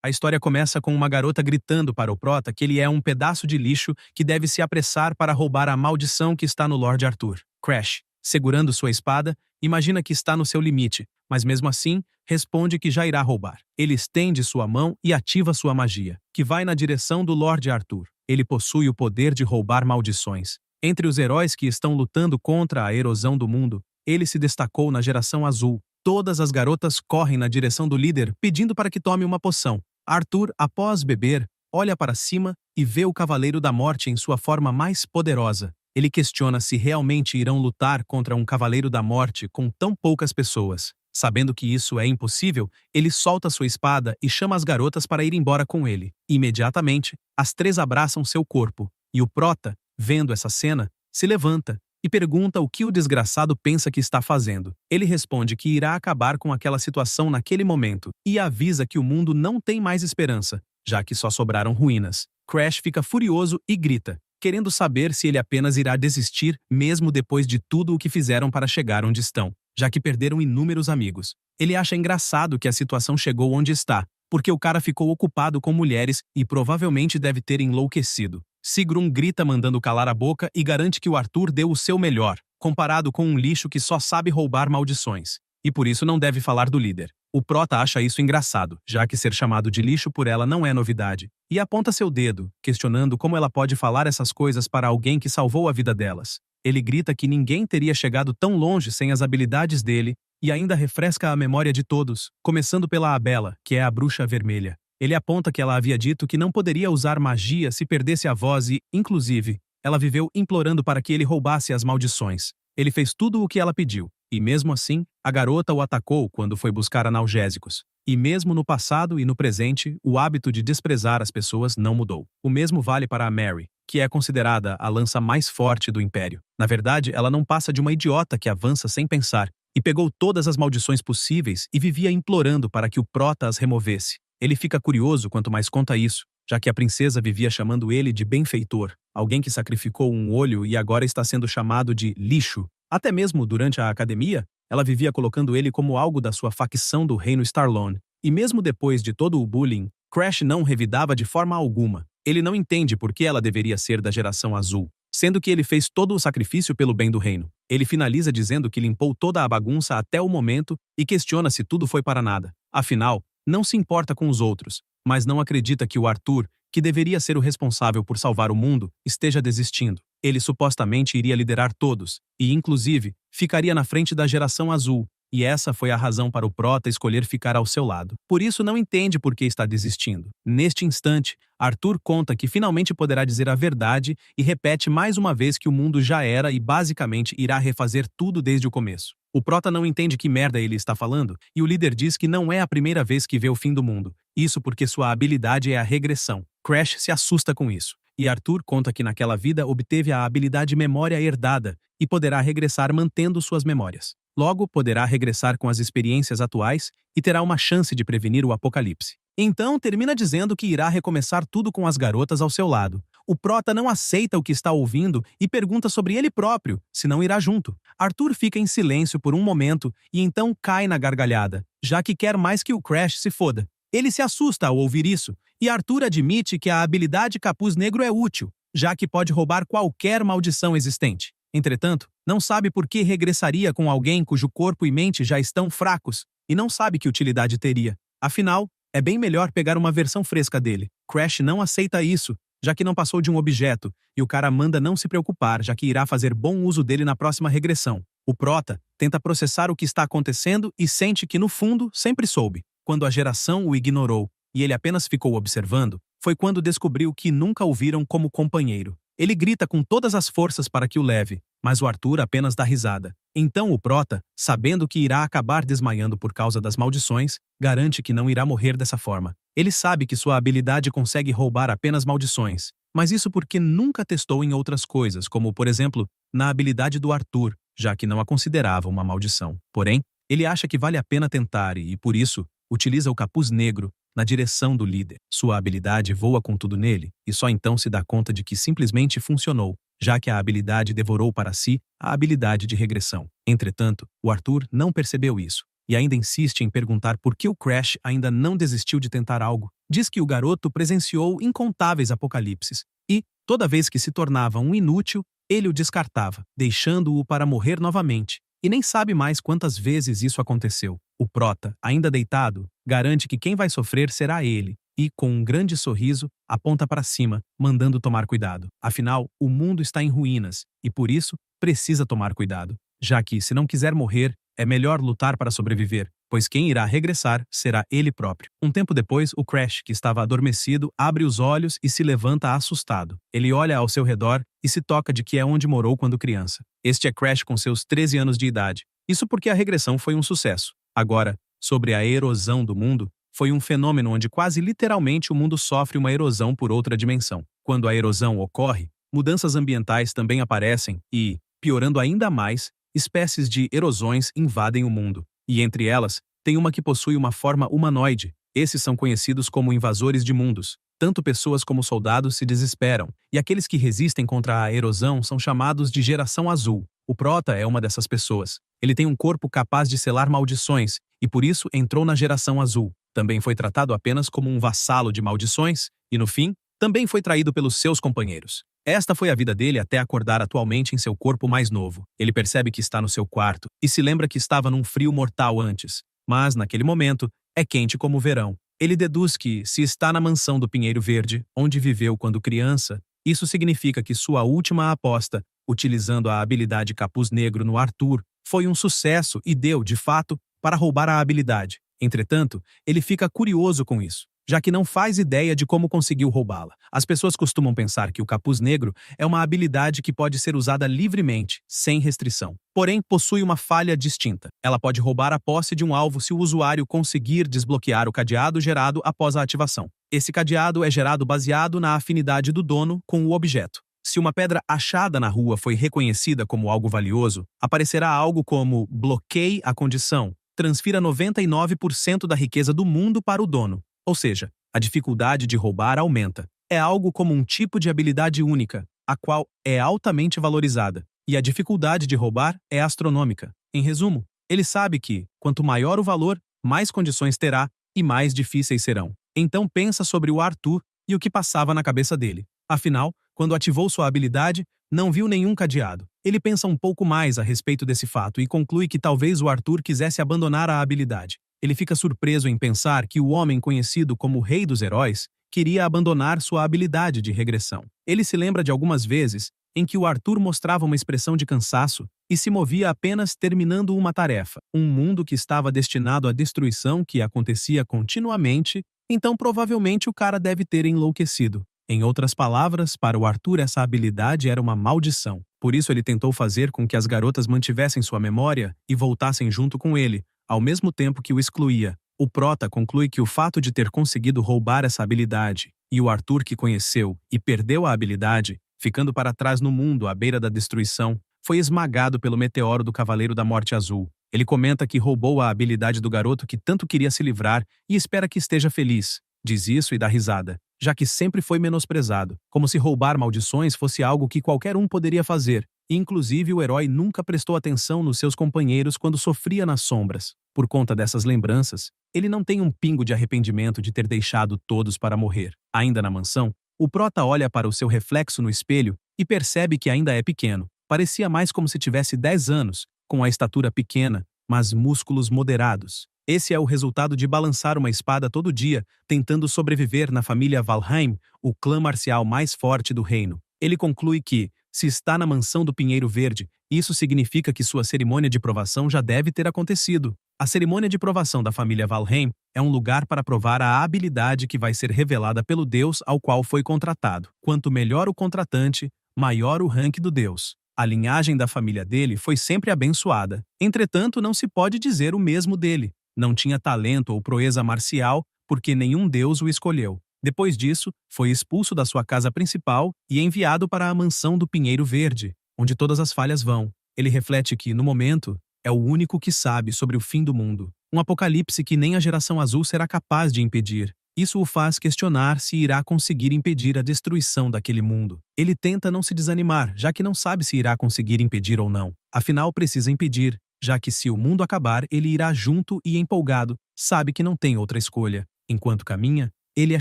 A história começa com uma garota gritando para o prota que ele é um pedaço de lixo que deve se apressar para roubar a maldição que está no Lord Arthur. Crash, segurando sua espada, imagina que está no seu limite, mas mesmo assim, responde que já irá roubar. Ele estende sua mão e ativa sua magia, que vai na direção do Lord Arthur. Ele possui o poder de roubar maldições. Entre os heróis que estão lutando contra a erosão do mundo, ele se destacou na geração azul. Todas as garotas correm na direção do líder, pedindo para que tome uma poção. Arthur, após beber, olha para cima e vê o Cavaleiro da Morte em sua forma mais poderosa. Ele questiona se realmente irão lutar contra um Cavaleiro da Morte com tão poucas pessoas. Sabendo que isso é impossível, ele solta sua espada e chama as garotas para ir embora com ele. Imediatamente, as três abraçam seu corpo, e o prota, vendo essa cena, se levanta e pergunta o que o desgraçado pensa que está fazendo. Ele responde que irá acabar com aquela situação naquele momento e avisa que o mundo não tem mais esperança, já que só sobraram ruínas. Crash fica furioso e grita, querendo saber se ele apenas irá desistir mesmo depois de tudo o que fizeram para chegar onde estão, já que perderam inúmeros amigos. Ele acha engraçado que a situação chegou onde está, porque o cara ficou ocupado com mulheres e provavelmente deve ter enlouquecido. Sigrun grita mandando calar a boca e garante que o Arthur deu o seu melhor, comparado com um lixo que só sabe roubar maldições, e por isso não deve falar do líder. O prota acha isso engraçado, já que ser chamado de lixo por ela não é novidade, e aponta seu dedo, questionando como ela pode falar essas coisas para alguém que salvou a vida delas. Ele grita que ninguém teria chegado tão longe sem as habilidades dele, e ainda refresca a memória de todos, começando pela Abela, que é a bruxa vermelha. Ele aponta que ela havia dito que não poderia usar magia se perdesse a voz e, inclusive, ela viveu implorando para que ele roubasse as maldições. Ele fez tudo o que ela pediu, e mesmo assim, a garota o atacou quando foi buscar analgésicos. E mesmo no passado e no presente, o hábito de desprezar as pessoas não mudou. O mesmo vale para a Mary, que é considerada a lança mais forte do Império. Na verdade, ela não passa de uma idiota que avança sem pensar, e pegou todas as maldições possíveis e vivia implorando para que o prota as removesse. Ele fica curioso quanto mais conta isso, já que a princesa vivia chamando ele de benfeitor, alguém que sacrificou um olho e agora está sendo chamado de lixo. Até mesmo durante a academia, ela vivia colocando ele como algo da sua facção do reino Starlone. E mesmo depois de todo o bullying, Crash não revidava de forma alguma. Ele não entende por que ela deveria ser da geração azul, sendo que ele fez todo o sacrifício pelo bem do reino. Ele finaliza dizendo que limpou toda a bagunça até o momento e questiona se tudo foi para nada. Afinal, não se importa com os outros, mas não acredita que o Arthur, que deveria ser o responsável por salvar o mundo, esteja desistindo. Ele supostamente iria liderar todos, e inclusive, ficaria na frente da geração azul, e essa foi a razão para o prota escolher ficar ao seu lado. Por isso não entende por que está desistindo. Neste instante, Arthur conta que finalmente poderá dizer a verdade e repete mais uma vez que o mundo já era e basicamente irá refazer tudo desde o começo. O prota não entende que merda ele está falando, e o líder diz que não é a primeira vez que vê o fim do mundo. Isso porque sua habilidade é a regressão. Crash se assusta com isso, e Arthur conta que naquela vida obteve a habilidade memória herdada e poderá regressar mantendo suas memórias. Logo, poderá regressar com as experiências atuais e terá uma chance de prevenir o apocalipse. Então, termina dizendo que irá recomeçar tudo com as garotas ao seu lado. O prota não aceita o que está ouvindo e pergunta sobre ele próprio, se não irá junto. Arthur fica em silêncio por um momento e então cai na gargalhada, já que quer mais que o Crash se foda. Ele se assusta ao ouvir isso, e Arthur admite que a habilidade Capuz Negro é útil, já que pode roubar qualquer maldição existente. Entretanto, não sabe por que regressaria com alguém cujo corpo e mente já estão fracos, e não sabe que utilidade teria. Afinal, é bem melhor pegar uma versão fresca dele. Crash não aceita isso, já que não passou de um objeto, e o cara manda não se preocupar, já que irá fazer bom uso dele na próxima regressão. O prota tenta processar o que está acontecendo e sente que, no fundo, sempre soube. Quando a geração o ignorou, e ele apenas ficou observando, foi quando descobriu que nunca o viram como companheiro. Ele grita com todas as forças para que o leve, mas o Arthur apenas dá risada. Então o prota, sabendo que irá acabar desmaiando por causa das maldições, garante que não irá morrer dessa forma. Ele sabe que sua habilidade consegue roubar apenas maldições, mas isso porque nunca testou em outras coisas, como, por exemplo, na habilidade do Arthur, já que não a considerava uma maldição. Porém, ele acha que vale a pena tentar e, por isso, utiliza o Capuz Negro na direção do líder. Sua habilidade voa com tudo nele, e só então se dá conta de que simplesmente funcionou, já que a habilidade devorou para si a habilidade de regressão. Entretanto, o Arthur não percebeu isso, e ainda insiste em perguntar por que o Crash ainda não desistiu de tentar algo. Diz que o garoto presenciou incontáveis apocalipses e, toda vez que se tornava um inútil, ele o descartava, deixando-o para morrer novamente. E nem sabe mais quantas vezes isso aconteceu. O Prota, ainda deitado, garante que quem vai sofrer será ele, e, com um grande sorriso, aponta para cima, mandando tomar cuidado. Afinal, o mundo está em ruínas, e por isso, precisa tomar cuidado. Já que, se não quiser morrer, é melhor lutar para sobreviver, pois quem irá regressar será ele próprio. Um tempo depois, o Crash, que estava adormecido, abre os olhos e se levanta assustado. Ele olha ao seu redor e se toca de que é onde morou quando criança. Este é Crash com seus 13 anos de idade. Isso porque a regressão foi um sucesso. Agora, sobre a erosão do mundo, foi um fenômeno onde quase literalmente o mundo sofre uma erosão por outra dimensão. Quando a erosão ocorre, mudanças ambientais também aparecem e, piorando ainda mais, espécies de erosões invadem o mundo. E entre elas, tem uma que possui uma forma humanoide. Esses são conhecidos como invasores de mundos. Tanto pessoas como soldados se desesperam, e aqueles que resistem contra a erosão são chamados de Geração Azul. O Prota é uma dessas pessoas. Ele tem um corpo capaz de selar maldições, e por isso entrou na Geração Azul. Também foi tratado apenas como um vassalo de maldições, e no fim, também foi traído pelos seus companheiros. Esta foi a vida dele até acordar atualmente em seu corpo mais novo. Ele percebe que está no seu quarto e se lembra que estava num frio mortal antes. Mas, naquele momento, é quente como o verão. Ele deduz que, se está na mansão do Pinheiro Verde, onde viveu quando criança, isso significa que sua última aposta, utilizando a habilidade Capuz Negro no Arthur, foi um sucesso e deu, de fato, para roubar a habilidade. Entretanto, ele fica curioso com isso, já que não faz ideia de como conseguiu roubá-la. As pessoas costumam pensar que o Capuz Negro é uma habilidade que pode ser usada livremente, sem restrição. Porém, possui uma falha distinta. Ela pode roubar a posse de um alvo se o usuário conseguir desbloquear o cadeado gerado após a ativação. Esse cadeado é gerado baseado na afinidade do dono com o objeto. Se uma pedra achada na rua foi reconhecida como algo valioso, aparecerá algo como bloqueie a condição, transfira 99% da riqueza do mundo para o dono. Ou seja, a dificuldade de roubar aumenta. É algo como um tipo de habilidade única, a qual é altamente valorizada, e a dificuldade de roubar é astronômica. Em resumo, ele sabe que, quanto maior o valor, mais condições terá e mais difíceis serão. Então pensa sobre o Arthur e o que passava na cabeça dele. Afinal, quando ativou sua habilidade, não viu nenhum cadeado. Ele pensa um pouco mais a respeito desse fato e conclui que talvez o Arthur quisesse abandonar a habilidade. Ele fica surpreso em pensar que o homem conhecido como o Rei dos Heróis queria abandonar sua habilidade de regressão. Ele se lembra de algumas vezes em que o Arthur mostrava uma expressão de cansaço e se movia apenas terminando uma tarefa. Um mundo que estava destinado à destruição que acontecia continuamente, então provavelmente o cara deve ter enlouquecido. Em outras palavras, para o Arthur essa habilidade era uma maldição. Por isso ele tentou fazer com que as garotas mantivessem sua memória e voltassem junto com ele, ao mesmo tempo que o excluía. O Prota conclui que o fato de ter conseguido roubar essa habilidade, e o Arthur que conheceu e perdeu a habilidade, ficando para trás no mundo à beira da destruição, foi esmagado pelo meteoro do Cavaleiro da Morte Azul. Ele comenta que roubou a habilidade do garoto que tanto queria se livrar e espera que esteja feliz. Diz isso e dá risada, já que sempre foi menosprezado, como se roubar maldições fosse algo que qualquer um poderia fazer. Inclusive, o herói nunca prestou atenção nos seus companheiros quando sofria nas sombras. Por conta dessas lembranças, ele não tem um pingo de arrependimento de ter deixado todos para morrer. Ainda na mansão, o Prota olha para o seu reflexo no espelho e percebe que ainda é pequeno. Parecia mais como se tivesse 10 anos, com a estatura pequena, mas músculos moderados. Esse é o resultado de balançar uma espada todo dia, tentando sobreviver na família Valheim, o clã marcial mais forte do reino. Ele conclui que, se está na mansão do Pinheiro Verde, isso significa que sua cerimônia de provação já deve ter acontecido. A cerimônia de provação da família Valheim é um lugar para provar a habilidade que vai ser revelada pelo deus ao qual foi contratado. Quanto melhor o contratante, maior o rank do deus. A linhagem da família dele foi sempre abençoada. Entretanto, não se pode dizer o mesmo dele. Não tinha talento ou proeza marcial, porque nenhum deus o escolheu. Depois disso, foi expulso da sua casa principal e enviado para a mansão do Pinheiro Verde, onde todas as falhas vão. Ele reflete que, no momento, é o único que sabe sobre o fim do mundo. Um apocalipse que nem a Geração Azul será capaz de impedir. Isso o faz questionar se irá conseguir impedir a destruição daquele mundo. Ele tenta não se desanimar, já que não sabe se irá conseguir impedir ou não. Afinal, precisa impedir. já que se o mundo acabar, ele irá junto e empolgado, sabe que não tem outra escolha. Enquanto caminha, ele é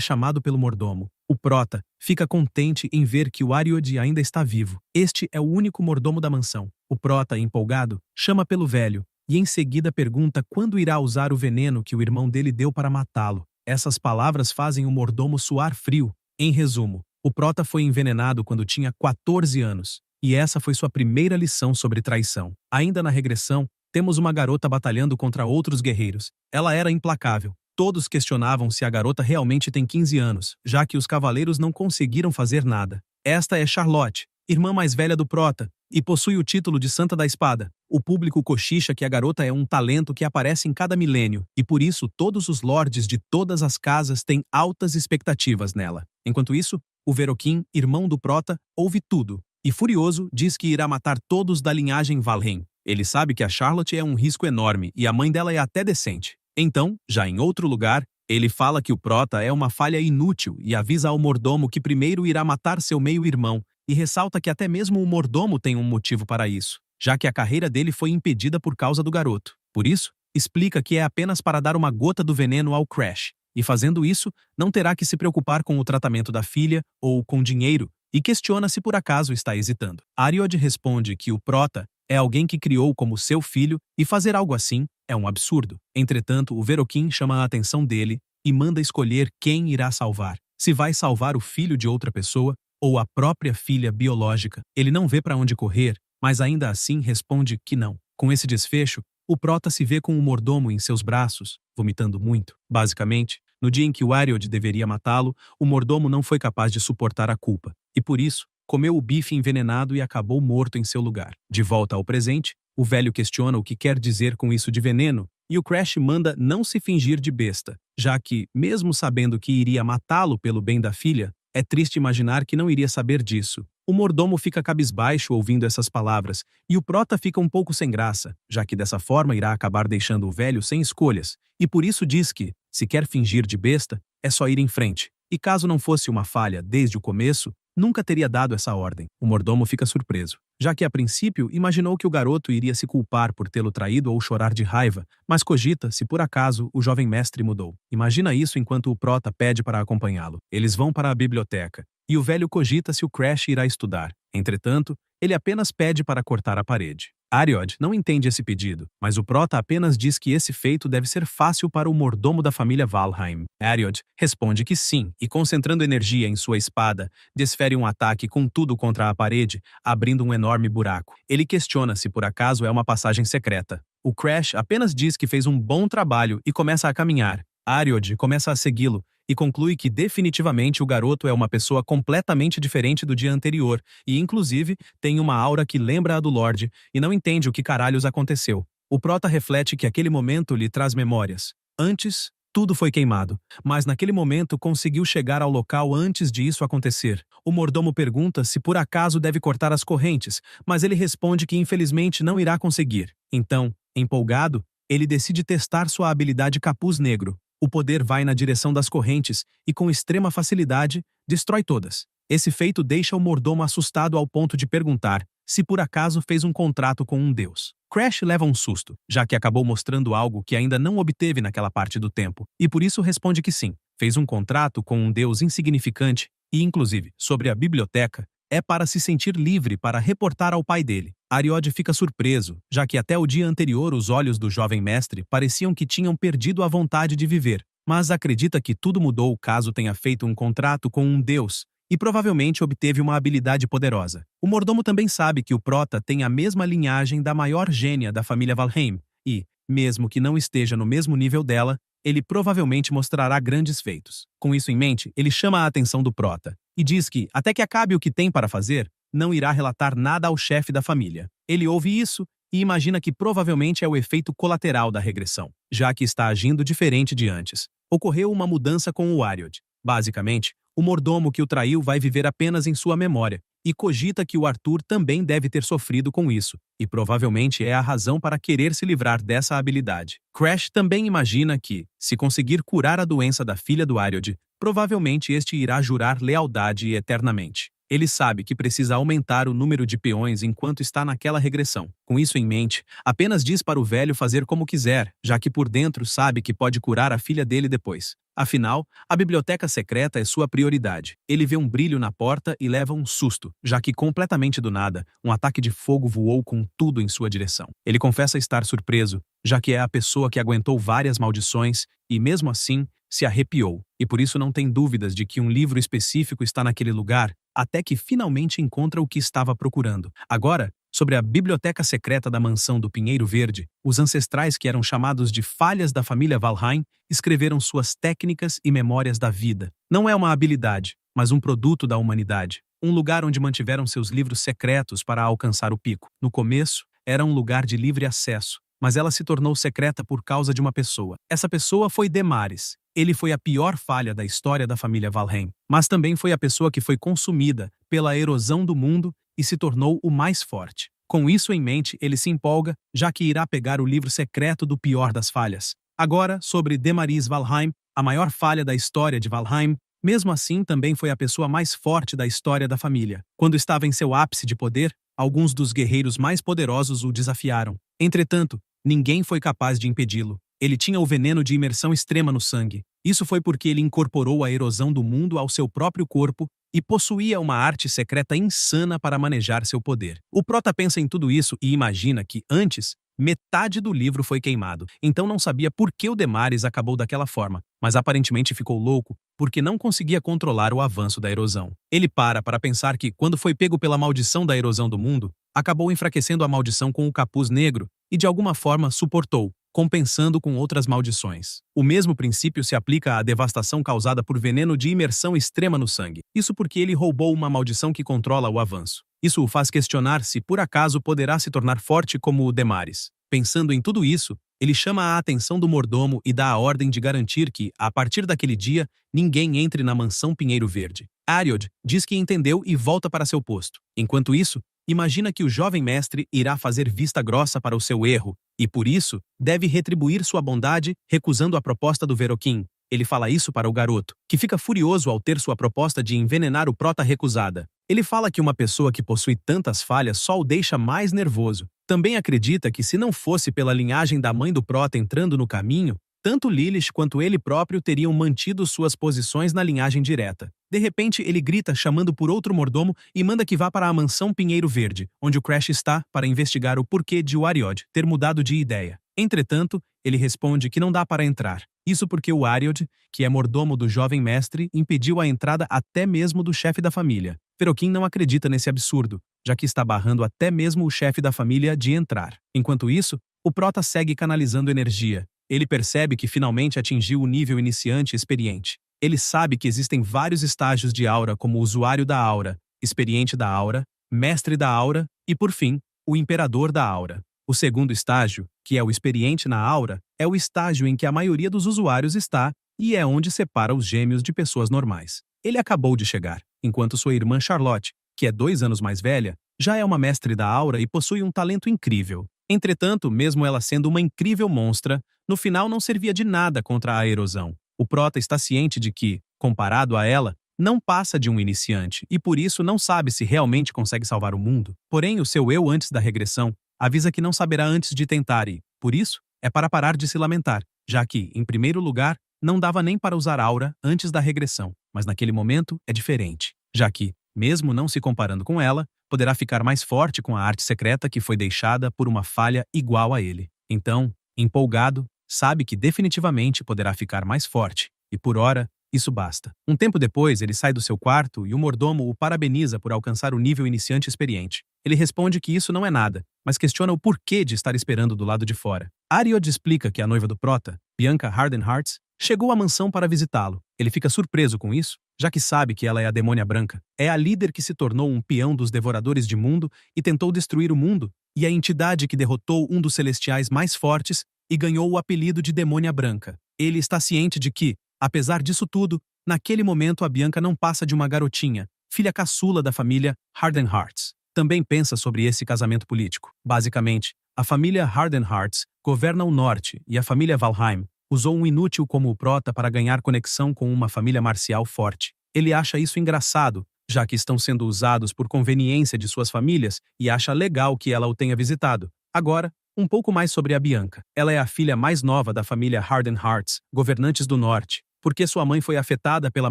chamado pelo mordomo. O prota fica contente em ver que o Ariod ainda está vivo. Este é o único mordomo da mansão. O prota, empolgado, chama pelo velho e em seguida pergunta quando irá usar o veneno que o irmão dele deu para matá-lo. Essas palavras fazem o mordomo suar frio. Em resumo, o prota foi envenenado quando tinha 14 anos, e essa foi sua primeira lição sobre traição. Ainda na regressão, temos uma garota batalhando contra outros guerreiros. Ela era implacável. Todos questionavam se a garota realmente tem 15 anos, já que os cavaleiros não conseguiram fazer nada. Esta é Charlotte, irmã mais velha do prota, e possui o título de Santa da Espada. O público cochicha que a garota é um talento que aparece em cada milênio, e por isso todos os lordes de todas as casas têm altas expectativas nela. Enquanto isso, o Veroquim, irmão do prota, ouve tudo, e furioso diz que irá matar todos da linhagem Valheim. Ele sabe que a Charlotte é um risco enorme e a mãe dela é até decente. Então, já em outro lugar, ele fala que o prota é uma falha inútil e avisa ao mordomo que primeiro irá matar seu meio-irmão, e ressalta que até mesmo o mordomo tem um motivo para isso, já que a carreira dele foi impedida por causa do garoto. Por isso, explica que é apenas para dar uma gota do veneno ao Crash, e fazendo isso, não terá que se preocupar com o tratamento da filha ou com dinheiro, e questiona se por acaso está hesitando. Ariod responde que o prota é alguém que criou como seu filho e fazer algo assim é um absurdo. Entretanto, o Veroquim chama a atenção dele e manda escolher quem irá salvar. Se vai salvar o filho de outra pessoa ou a própria filha biológica. Ele não vê para onde correr, mas ainda assim responde que não. Com esse desfecho, o prota se vê com o mordomo em seus braços, vomitando muito. Basicamente, no dia em que o Ariod deveria matá-lo, o mordomo não foi capaz de suportar a culpa, e por isso, comeu o bife envenenado e acabou morto em seu lugar. De volta ao presente, o velho questiona o que quer dizer com isso de veneno, e o Crash manda não se fingir de besta, já que, mesmo sabendo que iria matá-lo pelo bem da filha, é triste imaginar que não iria saber disso. O mordomo fica cabisbaixo ouvindo essas palavras, e o prota fica um pouco sem graça, já que dessa forma irá acabar deixando o velho sem escolhas, e por isso diz que, se quer fingir de besta, é só ir em frente. E caso não fosse uma falha desde o começo, nunca teria dado essa ordem. O mordomo fica surpreso, já que a princípio imaginou que o garoto iria se culpar por tê-lo traído ou chorar de raiva, mas cogita se por acaso o jovem mestre mudou. Imagina isso enquanto o prota pede para acompanhá-lo. Eles vão para a biblioteca, e o velho cogita se o Crash irá estudar. Entretanto, ele apenas pede para cortar a parede. Ariod não entende esse pedido, mas o prota apenas diz que esse feito deve ser fácil para o mordomo da família Valheim. Ariod responde que sim, e concentrando energia em sua espada, desfere um ataque com tudo contra a parede, abrindo um enorme buraco. Ele questiona se por acaso é uma passagem secreta. O Crash apenas diz que fez um bom trabalho e começa a caminhar. Ariod começa a segui-lo, e conclui que definitivamente o garoto é uma pessoa completamente diferente do dia anterior e, inclusive, tem uma aura que lembra a do Lorde e não entende o que caralhos aconteceu. O prota reflete que aquele momento lhe traz memórias. Antes, tudo foi queimado, mas naquele momento conseguiu chegar ao local antes de isso acontecer. O mordomo pergunta se por acaso deve cortar as correntes, mas ele responde que infelizmente não irá conseguir. Então, empolgado, ele decide testar sua habilidade Capuz Negro. O poder vai na direção das correntes e, com extrema facilidade, destrói todas. Esse feito deixa o mordomo assustado ao ponto de perguntar se por acaso fez um contrato com um deus. Crash leva um susto, já que acabou mostrando algo que ainda não obteve naquela parte do tempo, e por isso responde que sim, fez um contrato com um deus insignificante e, inclusive, sobre a biblioteca, é para se sentir livre para reportar ao pai dele. Ariod fica surpreso, já que até o dia anterior os olhos do jovem mestre pareciam que tinham perdido a vontade de viver, mas acredita que tudo mudou caso tenha feito um contrato com um deus, e provavelmente obteve uma habilidade poderosa. O mordomo também sabe que o prota tem a mesma linhagem da maior gênia da família Valheim, e, mesmo que não esteja no mesmo nível dela, ele provavelmente mostrará grandes feitos. Com isso em mente, ele chama a atenção do prota, e diz que, até que acabe o que tem para fazer, não irá relatar nada ao chefe da família. Ele ouve isso e imagina que provavelmente é o efeito colateral da regressão, já que está agindo diferente de antes. Ocorreu uma mudança com o Ariod. Basicamente, o mordomo que o traiu vai viver apenas em sua memória, e cogita que o Arthur também deve ter sofrido com isso, e provavelmente é a razão para querer se livrar dessa habilidade. Crash também imagina que, se conseguir curar a doença da filha do Ariod, provavelmente este irá jurar lealdade eternamente. Ele sabe que precisa aumentar o número de peões enquanto está naquela regressão. Com isso em mente, apenas diz para o velho fazer como quiser, já que por dentro sabe que pode curar a filha dele depois. Afinal, a biblioteca secreta é sua prioridade. Ele vê um brilho na porta e leva um susto, já que completamente do nada, um ataque de fogo voou com tudo em sua direção. Ele confessa estar surpreso, já que é a pessoa que aguentou várias maldições e, mesmo assim, se arrepiou. E por isso não tem dúvidas de que um livro específico está naquele lugar, até que finalmente encontra o que estava procurando. Agora, sobre a biblioteca secreta da mansão do Pinheiro Verde, os ancestrais que eram chamados de falhas da família Valheim escreveram suas técnicas e memórias da vida. Não é uma habilidade, mas um produto da humanidade. Um lugar onde mantiveram seus livros secretos para alcançar o pico. No começo, era um lugar de livre acesso, mas ela se tornou secreta por causa de uma pessoa. Essa pessoa foi Demaris. Ele foi a pior falha da história da família Valheim, mas também foi a pessoa que foi consumida pela erosão do mundo e se tornou o mais forte. Com isso em mente, ele se empolga, já que irá pegar o livro secreto do pior das falhas. Agora, sobre Demaris Valheim, a maior falha da história de Valheim, mesmo assim também foi a pessoa mais forte da história da família. Quando estava em seu ápice de poder, alguns dos guerreiros mais poderosos o desafiaram. Entretanto, ninguém foi capaz de impedi-lo. Ele tinha o veneno de imersão extrema no sangue. Isso foi porque ele incorporou a erosão do mundo ao seu próprio corpo e possuía uma arte secreta insana para manejar seu poder. O prota pensa em tudo isso e imagina que, antes, metade do livro foi queimado. Então não sabia por que o Demaris acabou daquela forma, mas aparentemente ficou louco porque não conseguia controlar o avanço da erosão. Ele para pensar que, quando foi pego pela maldição da erosão do mundo, acabou enfraquecendo a maldição com o capuz negro e de alguma forma suportou, compensando com outras maldições. O mesmo princípio se aplica à devastação causada por veneno de imersão extrema no sangue. Isso porque ele roubou uma maldição que controla o avanço. Isso o faz questionar se por acaso poderá se tornar forte como o Demaris. Pensando em tudo isso, ele chama a atenção do mordomo e dá a ordem de garantir que, a partir daquele dia, ninguém entre na mansão Pinheiro Verde. Ariod diz que entendeu e volta para seu posto. Enquanto isso, imagina que o jovem mestre irá fazer vista grossa para o seu erro, e por isso, deve retribuir sua bondade, recusando a proposta do Veroquim. Ele fala isso para o garoto, que fica furioso ao ter sua proposta de envenenar o prota recusada. Ele fala que uma pessoa que possui tantas falhas só o deixa mais nervoso. Também acredita que se não fosse pela linhagem da mãe do prota entrando no caminho, tanto Lilith quanto ele próprio teriam mantido suas posições na linhagem direta. De repente, ele grita chamando por outro mordomo e manda que vá para a mansão Pinheiro Verde, onde o Crash está, para investigar o porquê de o Ariod ter mudado de ideia. Entretanto, ele responde que não dá para entrar. Isso porque o Ariod, que é mordomo do jovem mestre, impediu a entrada até mesmo do chefe da família. Veroquim não acredita nesse absurdo, já que está barrando até mesmo o chefe da família de entrar. Enquanto isso, o prota segue canalizando energia. Ele percebe que finalmente atingiu o nível iniciante experiente. Ele sabe que existem vários estágios de aura, como usuário da aura, experiente da aura, mestre da aura e, por fim, o imperador da aura. O segundo estágio, que é o experiente na aura, é o estágio em que a maioria dos usuários está e é onde separa os gêmeos de pessoas normais. Ele acabou de chegar, enquanto sua irmã Charlotte, que é 2 anos mais velha, já é uma mestre da aura e possui um talento incrível. Entretanto, mesmo ela sendo uma incrível monstra, no final não servia de nada contra a erosão. O prota está ciente de que, comparado a ela, não passa de um iniciante e por isso não sabe se realmente consegue salvar o mundo. Porém, o seu eu antes da regressão avisa que não saberá antes de tentar e, por isso, é para parar de se lamentar, já que, em primeiro lugar, não dava nem para usar aura antes da regressão, mas naquele momento é diferente, já que, mesmo não se comparando com ela, poderá ficar mais forte com a arte secreta que foi deixada por uma falha igual a ele. Então, empolgado, sabe que definitivamente poderá ficar mais forte, e por ora, isso basta. Um tempo depois, ele sai do seu quarto e o mordomo o parabeniza por alcançar o nível iniciante experiente. Ele responde que isso não é nada, mas questiona o porquê de estar esperando do lado de fora. Ariod explica que a noiva do prota, Bianca Hardenhearts, chegou à mansão para visitá-lo. Ele fica surpreso com isso, já que sabe que ela é a Demônia Branca. É a líder que se tornou um peão dos Devoradores de Mundo e tentou destruir o mundo, e a entidade que derrotou um dos celestiais mais fortes e ganhou o apelido de Demônia Branca. Ele está ciente de que, apesar disso tudo, naquele momento a Bianca não passa de uma garotinha, filha caçula da família Hardenhearts. Também pensa sobre esse casamento político. Basicamente, a família Hardenhearts governa o norte e a família Valheim usou um inútil como o prota para ganhar conexão com uma família marcial forte. Ele acha isso engraçado, já que estão sendo usados por conveniência de suas famílias e acha legal que ela o tenha visitado. Agora, um pouco mais sobre a Bianca. Ela é a filha mais nova da família Harden Hearts, governantes do norte, porque sua mãe foi afetada pela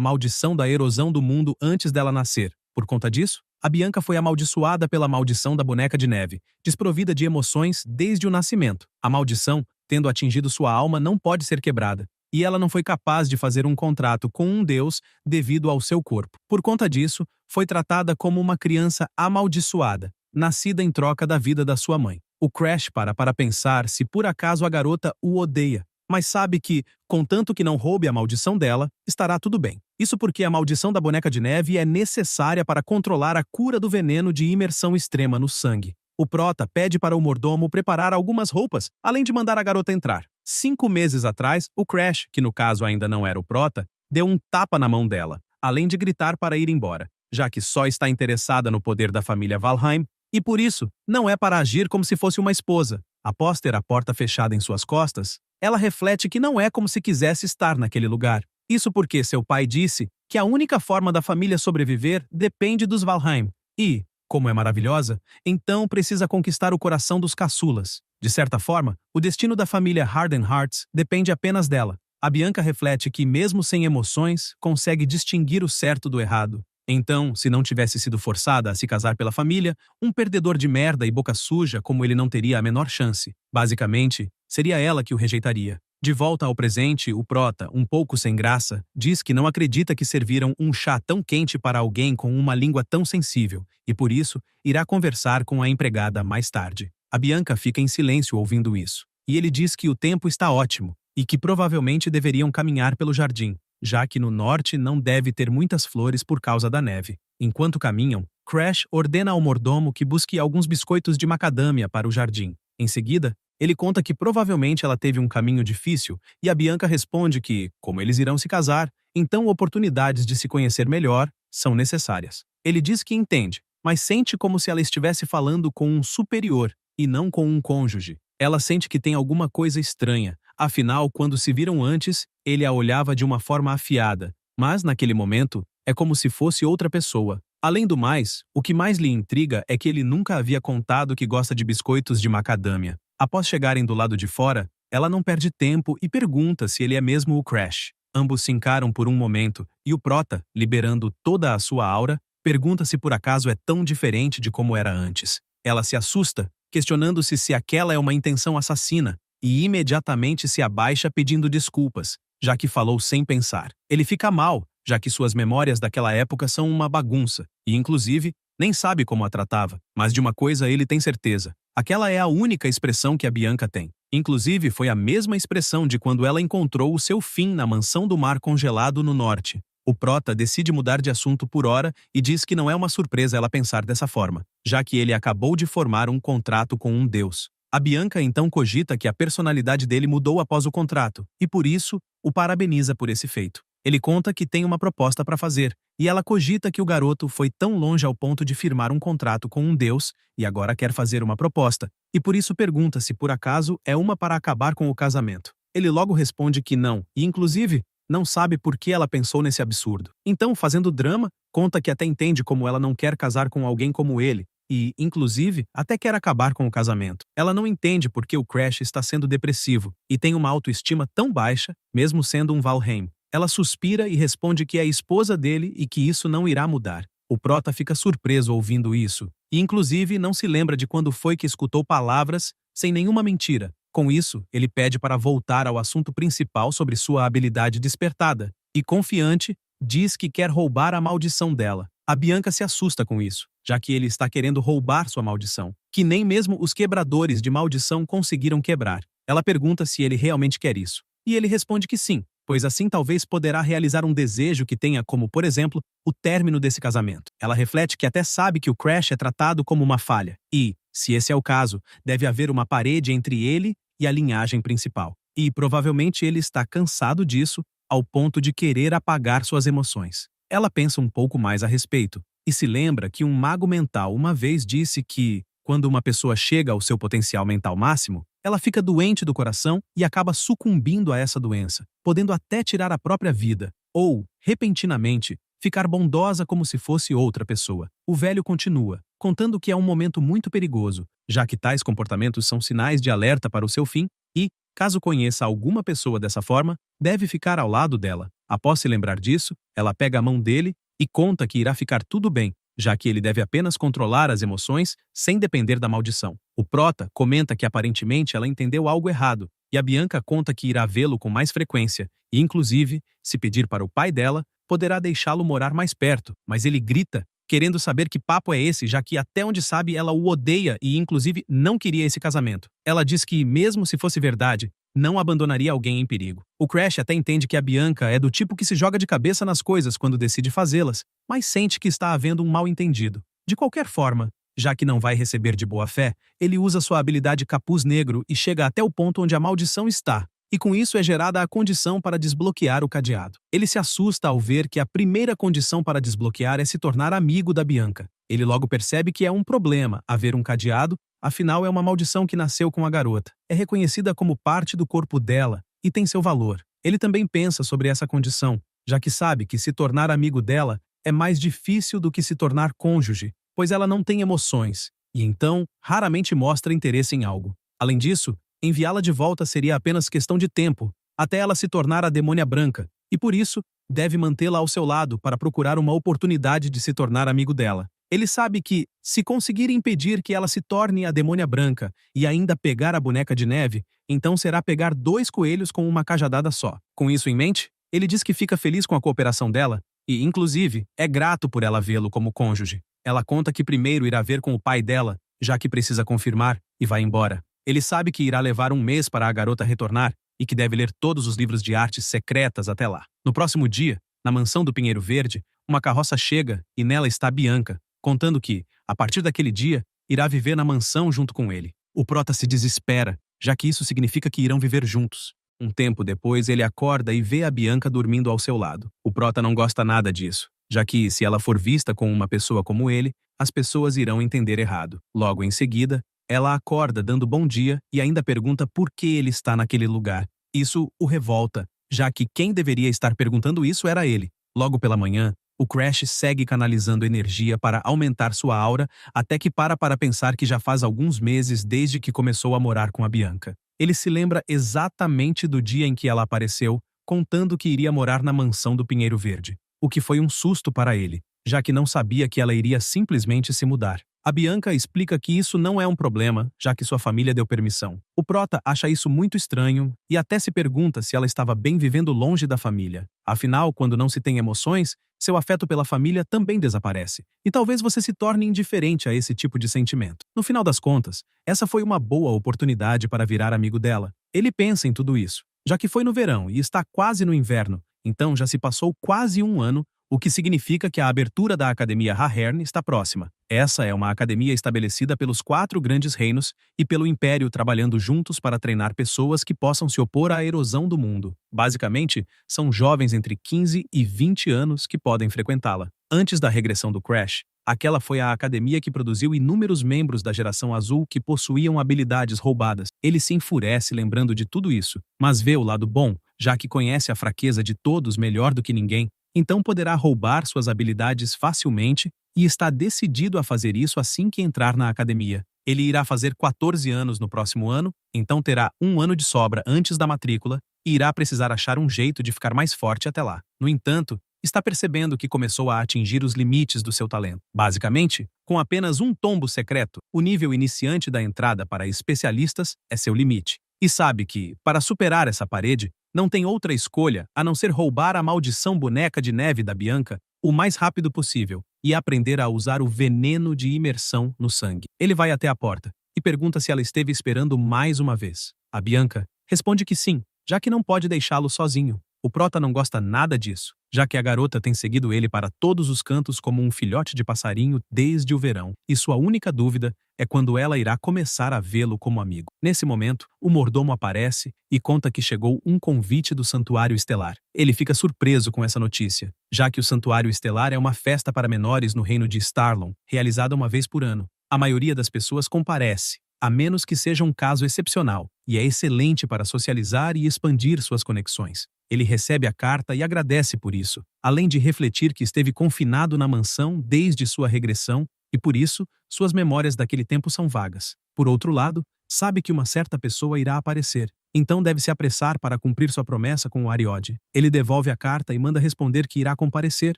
maldição da erosão do mundo antes dela nascer. Por conta disso, a Bianca foi amaldiçoada pela maldição da boneca de neve, desprovida de emoções desde o nascimento. A maldição, tendo atingido sua alma, não pode ser quebrada, e ela não foi capaz de fazer um contrato com um deus devido ao seu corpo. Por conta disso, foi tratada como uma criança amaldiçoada, nascida em troca da vida da sua mãe. O Crash para pensar se por acaso a garota o odeia, mas sabe que, contanto que não roube a maldição dela, estará tudo bem. Isso porque a maldição da boneca de neve é necessária para controlar a cura do veneno de imersão extrema no sangue. O Prota pede para o mordomo preparar algumas roupas, além de mandar a garota entrar. 5 meses atrás, o Crash, que no caso ainda não era o Prota, deu um tapa na mão dela, além de gritar para ir embora, já que só está interessada no poder da família Valheim, e por isso, não é para agir como se fosse uma esposa. Após ter a porta fechada em suas costas, ela reflete que não é como se quisesse estar naquele lugar. Isso porque seu pai disse que a única forma da família sobreviver depende dos Valheim. E, como é maravilhosa, então precisa conquistar o coração dos caçulas. De certa forma, o destino da família Harden Hearts depende apenas dela. A Bianca reflete que, mesmo sem emoções, consegue distinguir o certo do errado. Então, se não tivesse sido forçada a se casar pela família, um perdedor de merda e boca suja como ele não teria a menor chance. Basicamente, seria ela que o rejeitaria. De volta ao presente, o Prota, um pouco sem graça, diz que não acredita que serviram um chá tão quente para alguém com uma língua tão sensível, e por isso, irá conversar com a empregada mais tarde. A Bianca fica em silêncio ouvindo isso, e ele diz que o tempo está ótimo, e que provavelmente deveriam caminhar pelo jardim, já que no norte não deve ter muitas flores por causa da neve. Enquanto caminham, Crash ordena ao mordomo que busque alguns biscoitos de macadâmia para o jardim. Em seguida, ele conta que provavelmente ela teve um caminho difícil e a Bianca responde que, como eles irão se casar, então oportunidades de se conhecer melhor são necessárias. Ele diz que entende, mas sente como se ela estivesse falando com um superior e não com um cônjuge. Ela sente que tem alguma coisa estranha. Afinal, quando se viram antes, ele a olhava de uma forma afiada, mas naquele momento, é como se fosse outra pessoa. Além do mais, o que mais lhe intriga é que ele nunca havia contado que gosta de biscoitos de macadâmia. Após chegarem do lado de fora, ela não perde tempo e pergunta se ele é mesmo o Crash. Ambos se encaram por um momento, e o Prota, liberando toda a sua aura, pergunta se por acaso é tão diferente de como era antes. Ela se assusta, questionando-se se aquela é uma intenção assassina, e imediatamente se abaixa pedindo desculpas, já que falou sem pensar. Ele fica mal, já que suas memórias daquela época são uma bagunça, e inclusive, nem sabe como a tratava, mas de uma coisa ele tem certeza. Aquela é a única expressão que a Bianca tem. Inclusive, foi a mesma expressão de quando ela encontrou o seu fim na mansão do mar congelado no norte. O Prota decide mudar de assunto por hora e diz que não é uma surpresa ela pensar dessa forma, já que ele acabou de formar um contrato com um deus. A Bianca então cogita que a personalidade dele mudou após o contrato, e por isso, o parabeniza por esse feito. Ele conta que tem uma proposta para fazer, e ela cogita que o garoto foi tão longe ao ponto de firmar um contrato com um deus, e agora quer fazer uma proposta, e por isso pergunta se por acaso é uma para acabar com o casamento. Ele logo responde que não, e inclusive, não sabe por que ela pensou nesse absurdo. Então, fazendo drama, conta que até entende como ela não quer casar com alguém como ele, e, inclusive, até quer acabar com o casamento. Ela não entende por que o Crash está sendo depressivo e tem uma autoestima tão baixa, mesmo sendo um Valheim. Ela suspira e responde que é a esposa dele e que isso não irá mudar. O Prota fica surpreso ouvindo isso, e inclusive não se lembra de quando foi que escutou palavras sem nenhuma mentira. Com isso, ele pede para voltar ao assunto principal sobre sua habilidade despertada, e confiante, diz que quer roubar a maldição dela. A Bianca se assusta com isso, já que ele está querendo roubar sua maldição, que nem mesmo os quebradores de maldição conseguiram quebrar. Ela pergunta se ele realmente quer isso, e ele responde que sim, pois assim talvez poderá realizar um desejo que tenha como, por exemplo, o término desse casamento. Ela reflete que até sabe que o Crash é tratado como uma falha, e, se esse é o caso, deve haver uma parede entre ele e a linhagem principal. E provavelmente ele está cansado disso, ao ponto de querer apagar suas emoções. Ela pensa um pouco mais a respeito, e se lembra que um mago mental uma vez disse que, quando uma pessoa chega ao seu potencial mental máximo, ela fica doente do coração e acaba sucumbindo a essa doença, podendo até tirar a própria vida, ou, repentinamente, ficar bondosa como se fosse outra pessoa. O velho continua, contando que é um momento muito perigoso, já que tais comportamentos são sinais de alerta para o seu fim e, caso conheça alguma pessoa dessa forma, deve ficar ao lado dela. Após se lembrar disso, ela pega a mão dele e conta que irá ficar tudo bem, já que ele deve apenas controlar as emoções sem depender da maldição. O prota comenta que aparentemente ela entendeu algo errado, e a Bianca conta que irá vê-lo com mais frequência, e inclusive, se pedir para o pai dela, poderá deixá-lo morar mais perto, mas ele grita, querendo saber que papo é esse, já que até onde sabe ela o odeia e inclusive não queria esse casamento. Ela diz que, mesmo se fosse verdade, não abandonaria alguém em perigo. O Crash até entende que a Bianca é do tipo que se joga de cabeça nas coisas quando decide fazê-las, mas sente que está havendo um mal-entendido. De qualquer forma, já que não vai receber de boa fé, ele usa sua habilidade Capuz Negro e chega até o ponto onde a maldição está, e com isso é gerada a condição para desbloquear o cadeado. Ele se assusta ao ver que a primeira condição para desbloquear é se tornar amigo da Bianca. Ele logo percebe que é um problema haver um cadeado, afinal é uma maldição que nasceu com a garota. É reconhecida como parte do corpo dela e tem seu valor. Ele também pensa sobre essa condição, já que sabe que se tornar amigo dela é mais difícil do que se tornar cônjuge, pois ela não tem emoções, e então raramente mostra interesse em algo. Além disso, enviá-la de volta seria apenas questão de tempo, até ela se tornar a Demônia Branca, e por isso, deve mantê-la ao seu lado para procurar uma oportunidade de se tornar amigo dela. Ele sabe que, se conseguir impedir que ela se torne a Demônia Branca e ainda pegar a boneca de neve, então será pegar 2 coelhos com uma cajadada só. Com isso em mente, ele diz que fica feliz com a cooperação dela e, inclusive, é grato por ela vê-lo como cônjuge. Ela conta que primeiro irá ver com o pai dela, já que precisa confirmar, e vai embora. Ele sabe que irá levar um mês para a garota retornar e que deve ler todos os livros de artes secretas até lá. No próximo dia, na mansão do Pinheiro Verde, uma carroça chega e nela está Bianca, contando que, a partir daquele dia, irá viver na mansão junto com ele. O prota se desespera, já que isso significa que irão viver juntos. Um tempo depois, ele acorda e vê a Bianca dormindo ao seu lado. O prota não gosta nada disso, já que, se ela for vista com uma pessoa como ele, as pessoas irão entender errado. Logo em seguida, ela acorda dando bom dia e ainda pergunta por que ele está naquele lugar. Isso o revolta, já que quem deveria estar perguntando isso era ele. Logo pela manhã, o Crash segue canalizando energia para aumentar sua aura até que para pensar que já faz alguns meses desde que começou a morar com a Bianca. Ele se lembra exatamente do dia em que ela apareceu, contando que iria morar na mansão do Pinheiro Verde, o que foi um susto para ele, já que não sabia que ela iria simplesmente se mudar. A Bianca explica que isso não é um problema, já que sua família deu permissão. O prota acha isso muito estranho e até se pergunta se ela estava bem vivendo longe da família. Afinal, quando não se tem emoções, seu afeto pela família também desaparece. E talvez você se torne indiferente a esse tipo de sentimento. No final das contas, essa foi uma boa oportunidade para virar amigo dela. Ele pensa em tudo isso, já que foi no verão e está quase no inverno, então já se passou quase um ano, o que significa que a abertura da Academia Ahern está próxima. Essa é uma academia estabelecida pelos 4 grandes reinos e pelo Império trabalhando juntos para treinar pessoas que possam se opor à erosão do mundo. Basicamente, são jovens entre 15 e 20 anos que podem frequentá-la. Antes da regressão do Crash, aquela foi a academia que produziu inúmeros membros da geração azul que possuíam habilidades roubadas. Ele se enfurece lembrando de tudo isso, mas vê o lado bom, já que conhece a fraqueza de todos melhor do que ninguém. Então poderá roubar suas habilidades facilmente e está decidido a fazer isso assim que entrar na academia. Ele irá fazer 14 anos no próximo ano, então terá um ano de sobra antes da matrícula e irá precisar achar um jeito de ficar mais forte até lá. No entanto, está percebendo que começou a atingir os limites do seu talento. Basicamente, com apenas um tombo secreto, o nível iniciante da entrada para especialistas é seu limite. E sabe que, para superar essa parede, não tem outra escolha a não ser roubar a maldição boneca de neve da Bianca o mais rápido possível e aprender a usar o veneno de imersão no sangue. Ele vai até a porta e pergunta se ela esteve esperando mais uma vez. A Bianca responde que sim, já que não pode deixá-lo sozinho. O prota não gosta nada disso, já que a garota tem seguido ele para todos os cantos como um filhote de passarinho desde o verão, e sua única dúvida é quando ela irá começar a vê-lo como amigo. Nesse momento, o mordomo aparece e conta que chegou um convite do Santuário Estelar. Ele fica surpreso com essa notícia, já que o Santuário Estelar é uma festa para menores no reino de Starlon, realizada uma vez por ano. A maioria das pessoas comparece, a menos que seja um caso excepcional, e é excelente para socializar e expandir suas conexões. Ele recebe a carta e agradece por isso, além de refletir que esteve confinado na mansão desde sua regressão e, por isso, suas memórias daquele tempo são vagas. Por outro lado, sabe que uma certa pessoa irá aparecer, então deve se apressar para cumprir sua promessa com o Ariode. Ele devolve a carta e manda responder que irá comparecer,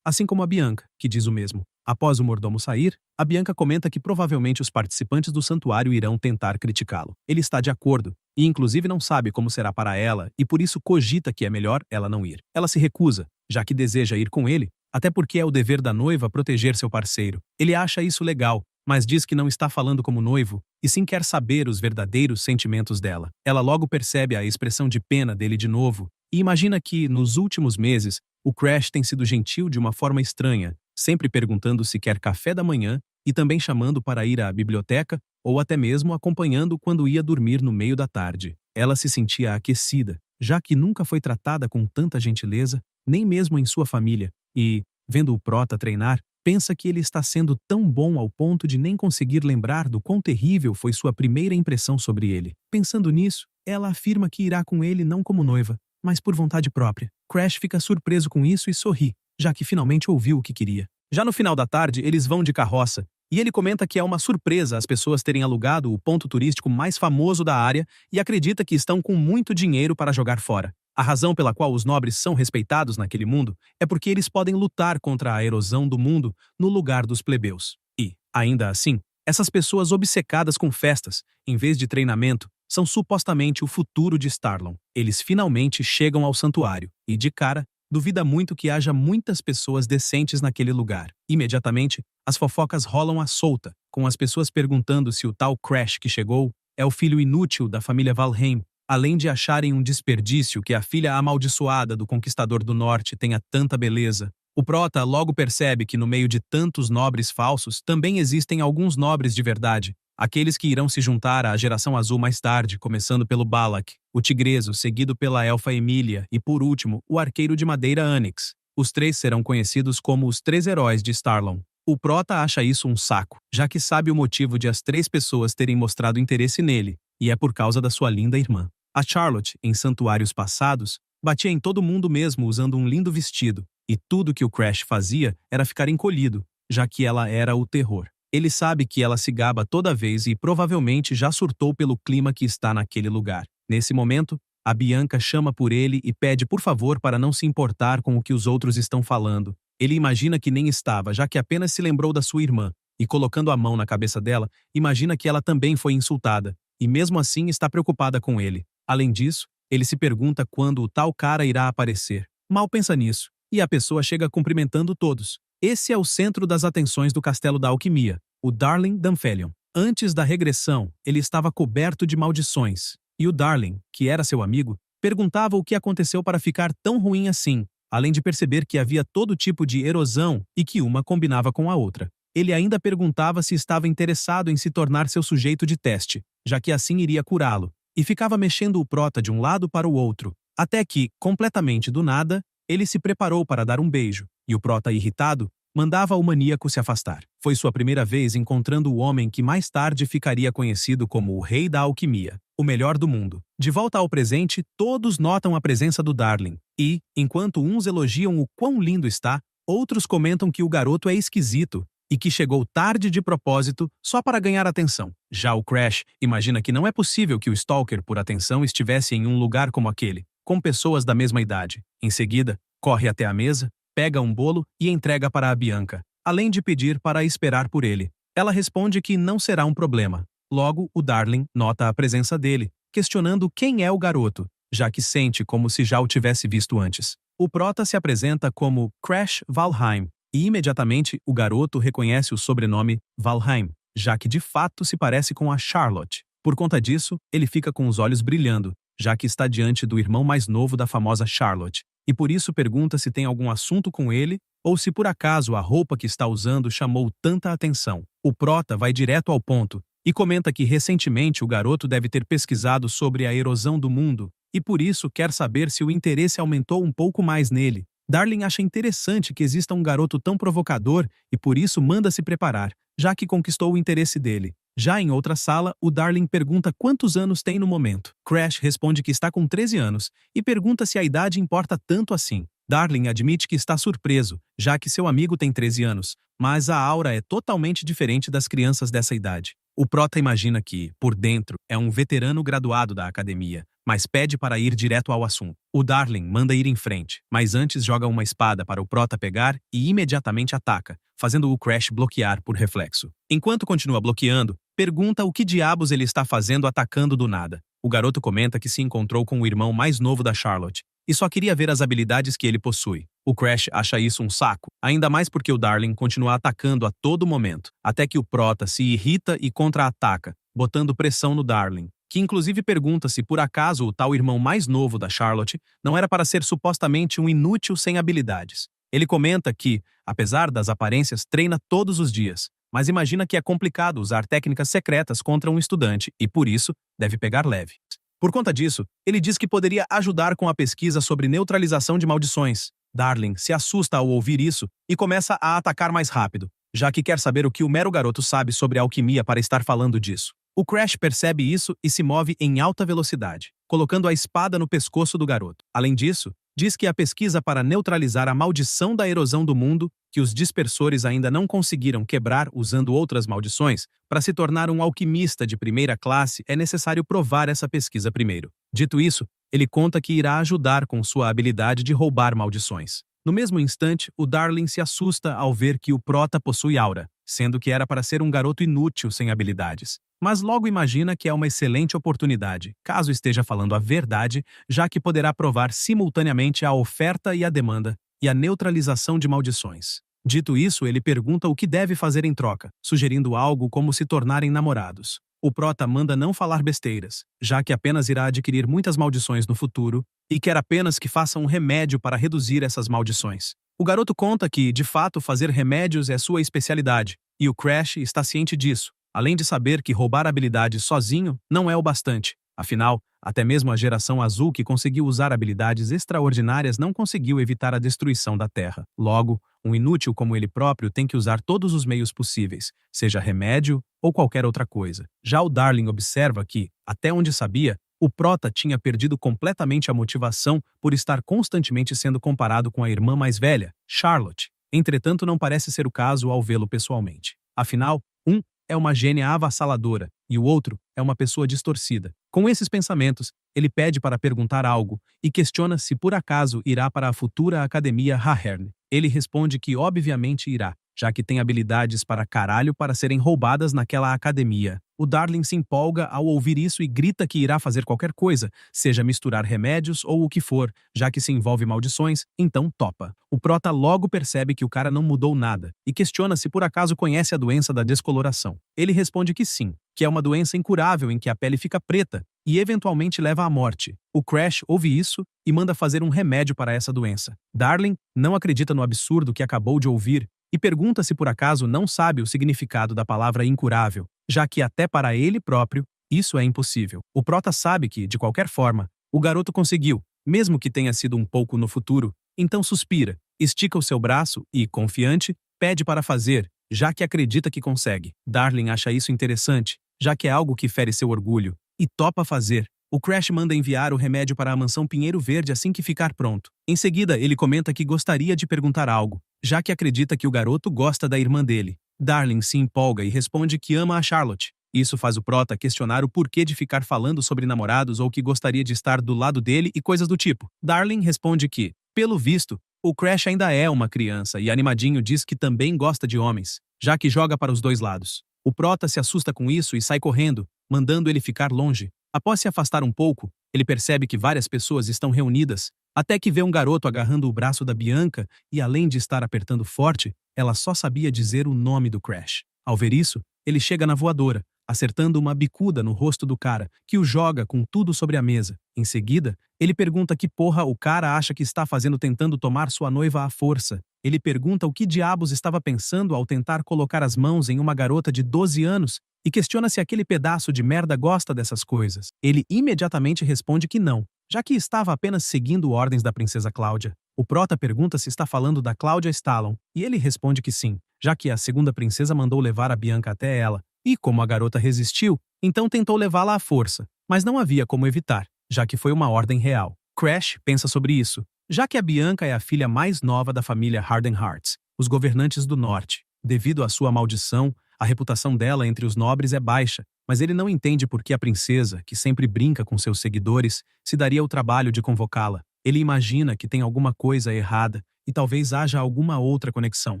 assim como a Bianca, que diz o mesmo. Após o mordomo sair, a Bianca comenta que provavelmente os participantes do santuário irão tentar criticá-lo. Ele está de acordo, e inclusive não sabe como será para ela, e por isso cogita que é melhor ela não ir. Ela se recusa, já que deseja ir com ele, até porque é o dever da noiva proteger seu parceiro. Ele acha isso legal, mas diz que não está falando como noivo, e sim quer saber os verdadeiros sentimentos dela. Ela logo percebe a expressão de pena dele de novo, e imagina que, nos últimos meses, o Crash tem sido gentil de uma forma estranha, sempre perguntando se quer café da manhã e também chamando para ir à biblioteca ou até mesmo acompanhando quando ia dormir no meio da tarde. Ela se sentia aquecida, já que nunca foi tratada com tanta gentileza, nem mesmo em sua família, e, vendo o Prota treinar, pensa que ele está sendo tão bom ao ponto de nem conseguir lembrar do quão terrível foi sua primeira impressão sobre ele. Pensando nisso, ela afirma que irá com ele não como noiva, mas por vontade própria. Crash fica surpreso com isso e sorri, já que finalmente ouviu o que queria. Já no final da tarde, eles vão de carroça, e ele comenta que é uma surpresa as pessoas terem alugado o ponto turístico mais famoso da área e acredita que estão com muito dinheiro para jogar fora. A razão pela qual os nobres são respeitados naquele mundo é porque eles podem lutar contra a erosão do mundo no lugar dos plebeus. E, ainda assim, essas pessoas obcecadas com festas, em vez de treinamento, são supostamente o futuro de Starlon. Eles finalmente chegam ao santuário, e de cara, duvida muito que haja muitas pessoas decentes naquele lugar. Imediatamente, as fofocas rolam à solta, com as pessoas perguntando se o tal Crash que chegou é o filho inútil da família Valheim, além de acharem um desperdício que a filha amaldiçoada do Conquistador do Norte tenha tanta beleza. O Prota logo percebe que no meio de tantos nobres falsos também existem alguns nobres de verdade, aqueles que irão se juntar à Geração Azul mais tarde, começando pelo Balak, o Tigreso, seguido pela Elfa Emília e, por último, o Arqueiro de Madeira Onyx. Os três serão conhecidos como os Três Heróis de Starlon. O Prota acha isso um saco, já que sabe o motivo de as três pessoas terem mostrado interesse nele, e é por causa da sua linda irmã. A Charlotte, em santuários passados, batia em todo mundo mesmo usando um lindo vestido, e tudo que o Crash fazia era ficar encolhido, já que ela era o terror. Ele sabe que ela se gaba toda vez e provavelmente já surtou pelo clima que está naquele lugar. Nesse momento, a Bianca chama por ele e pede por favor para não se importar com o que os outros estão falando. Ele imagina que nem estava, já que apenas se lembrou da sua irmã, e colocando a mão na cabeça dela, imagina que ela também foi insultada, e mesmo assim está preocupada com ele. Além disso, ele se pergunta quando o tal cara irá aparecer. Mal pensa nisso, e a pessoa chega cumprimentando todos. Esse é o centro das atenções do Castelo da Alquimia, o Darling Dunfelion. Antes da regressão, ele estava coberto de maldições, e o Darling, que era seu amigo, perguntava o que aconteceu para ficar tão ruim assim, além de perceber que havia todo tipo de erosão e que uma combinava com a outra. Ele ainda perguntava se estava interessado em se tornar seu sujeito de teste, já que assim iria curá-lo, e ficava mexendo o Prota de um lado para o outro, até que, completamente do nada, ele se preparou para dar um beijo, e o Prota, irritado, mandava o maníaco se afastar. Foi sua primeira vez encontrando o homem que mais tarde ficaria conhecido como o Rei da Alquimia, o melhor do mundo. De volta ao presente, todos notam a presença do Darling, e, enquanto uns elogiam o quão lindo está, outros comentam que o garoto é esquisito, e que chegou tarde de propósito só para ganhar atenção. Já o Crash imagina que não é possível que o Stalker por atenção estivesse em um lugar como aquele, com pessoas da mesma idade. Em seguida, corre até a mesa, pega um bolo e entrega para a Bianca, além de pedir para esperar por ele. Ela responde que não será um problema. Logo, o Darling nota a presença dele, questionando quem é o garoto, já que sente como se já o tivesse visto antes. O Prota se apresenta como Crash Valheim, e imediatamente o garoto reconhece o sobrenome Valheim, já que de fato se parece com a Charlotte. Por conta disso, ele fica com os olhos brilhando, já que está diante do irmão mais novo da famosa Charlotte, e por isso pergunta se tem algum assunto com ele ou se por acaso a roupa que está usando chamou tanta atenção. O Prota vai direto ao ponto e comenta que recentemente o garoto deve ter pesquisado sobre a erosão do mundo e por isso quer saber se o interesse aumentou um pouco mais nele. Darling acha interessante que exista um garoto tão provocador e por isso manda se preparar, já que conquistou o interesse dele. Já em outra sala, o Darling pergunta quantos anos tem no momento. Crash responde que está com 13 anos e pergunta se a idade importa tanto assim. Darling admite que está surpreso, já que seu amigo tem 13 anos, mas a aura é totalmente diferente das crianças dessa idade. O prota imagina que, por dentro, é um veterano graduado da academia, mas pede para ir direto ao assunto. O Darling manda ir em frente, mas antes joga uma espada para o prota pegar e imediatamente ataca, fazendo o Crash bloquear por reflexo. Enquanto continua bloqueando, pergunta o que diabos ele está fazendo atacando do nada. O garoto comenta que se encontrou com o irmão mais novo da Charlotte e só queria ver as habilidades que ele possui. O Crash acha isso um saco, ainda mais porque o Darling continua atacando a todo momento, até que o prota se irrita e contra-ataca, botando pressão no Darling, que inclusive pergunta se por acaso o tal irmão mais novo da Charlotte não era para ser supostamente um inútil sem habilidades. Ele comenta que, apesar das aparências, treina todos os dias, mas imagina que é complicado usar técnicas secretas contra um estudante e, por isso, deve pegar leve. Por conta disso, ele diz que poderia ajudar com a pesquisa sobre neutralização de maldições. Darling se assusta ao ouvir isso e começa a atacar mais rápido, já que quer saber o que o mero garoto sabe sobre alquimia para estar falando disso. O Crash percebe isso e se move em alta velocidade, colocando a espada no pescoço do garoto. Além disso, diz que a pesquisa para neutralizar a maldição da erosão do mundo, que os dispersores ainda não conseguiram quebrar usando outras maldições, para se tornar um alquimista de primeira classe é necessário provar essa pesquisa primeiro. Dito isso, ele conta que irá ajudar com sua habilidade de roubar maldições. No mesmo instante, o Darling se assusta ao ver que o prota possui aura, sendo que era para ser um garoto inútil sem habilidades. Mas logo imagina que é uma excelente oportunidade, caso esteja falando a verdade, já que poderá provar simultaneamente a oferta e a demanda, e a neutralização de maldições. Dito isso, ele pergunta o que deve fazer em troca, sugerindo algo como se tornarem namorados. O prota manda não falar besteiras, já que apenas irá adquirir muitas maldições no futuro, e quer apenas que faça um remédio para reduzir essas maldições. O garoto conta que, de fato, fazer remédios é sua especialidade, e o Crash está ciente disso, além de saber que roubar habilidades sozinho não é o bastante. Afinal, até mesmo a geração azul que conseguiu usar habilidades extraordinárias não conseguiu evitar a destruição da Terra. Logo, um inútil como ele próprio tem que usar todos os meios possíveis, seja remédio ou qualquer outra coisa. Já o Darling observa que, até onde sabia, o prota tinha perdido completamente a motivação por estar constantemente sendo comparado com a irmã mais velha, Charlotte. Entretanto, não parece ser o caso ao vê-lo pessoalmente. Afinal, um é uma gênia avassaladora e o outro é uma pessoa distorcida. Com esses pensamentos, ele pede para perguntar algo e questiona se por acaso irá para a futura Academia Ahern. Ele responde que obviamente irá, já que tem habilidades para caralho para serem roubadas naquela academia. O Darling se empolga ao ouvir isso e grita que irá fazer qualquer coisa, seja misturar remédios ou o que for, já que se envolve maldições, então topa. O prota logo percebe que o cara não mudou nada e questiona se por acaso conhece a doença da descoloração. Ele responde que sim, que é uma doença incurável em que a pele fica preta e eventualmente leva à morte. O Crash ouve isso e manda fazer um remédio para essa doença. Darling não acredita no absurdo que acabou de ouvir e pergunta se por acaso não sabe o significado da palavra incurável, já que até para ele próprio, isso é impossível. O prota sabe que, de qualquer forma, o garoto conseguiu, mesmo que tenha sido um pouco no futuro, então suspira, estica o seu braço e, confiante, pede para fazer, já que acredita que consegue. Darling acha isso interessante, já que é algo que fere seu orgulho, e topa fazer. O Crash manda enviar o remédio para a mansão Pinheiro Verde assim que ficar pronto. Em seguida, ele comenta que gostaria de perguntar algo, já que acredita que o garoto gosta da irmã dele. Darling se empolga e responde que ama a Charlotte. Isso faz o prota questionar o porquê de ficar falando sobre namorados ou que gostaria de estar do lado dele e coisas do tipo. Darling responde que, pelo visto, o Crash ainda é uma criança e animadinho diz que também gosta de homens, já que joga para os dois lados. O prota se assusta com isso e sai correndo, mandando ele ficar longe. Após se afastar um pouco, ele percebe que várias pessoas estão reunidas, até que vê um garoto agarrando o braço da Bianca e, além de estar apertando forte, ela só sabia dizer o nome do Crash. Ao ver isso, ele chega na voadora, acertando uma bicuda no rosto do cara, que o joga com tudo sobre a mesa. Em seguida, ele pergunta que porra o cara acha que está fazendo tentando tomar sua noiva à força. Ele pergunta o que diabos estava pensando ao tentar colocar as mãos em uma garota de 12 anos e questiona se aquele pedaço de merda gosta dessas coisas. Ele imediatamente responde que não, já que estava apenas seguindo ordens da princesa Cláudia. O prota pergunta se está falando da Cláudia Stallon, e ele responde que sim, já que a segunda princesa mandou levar a Bianca até ela, E como a garota resistiu, então tentou levá-la à força, mas não havia como evitar, já que foi uma ordem real. Crash pensa sobre isso, já que a Bianca é a filha mais nova da família Hardenhearts, os governantes do norte. Devido à sua maldição, a reputação dela entre os nobres é baixa, mas ele não entende por que a princesa, que sempre brinca com seus seguidores, se daria o trabalho de convocá-la. Ele imagina que tem alguma coisa errada e talvez haja alguma outra conexão.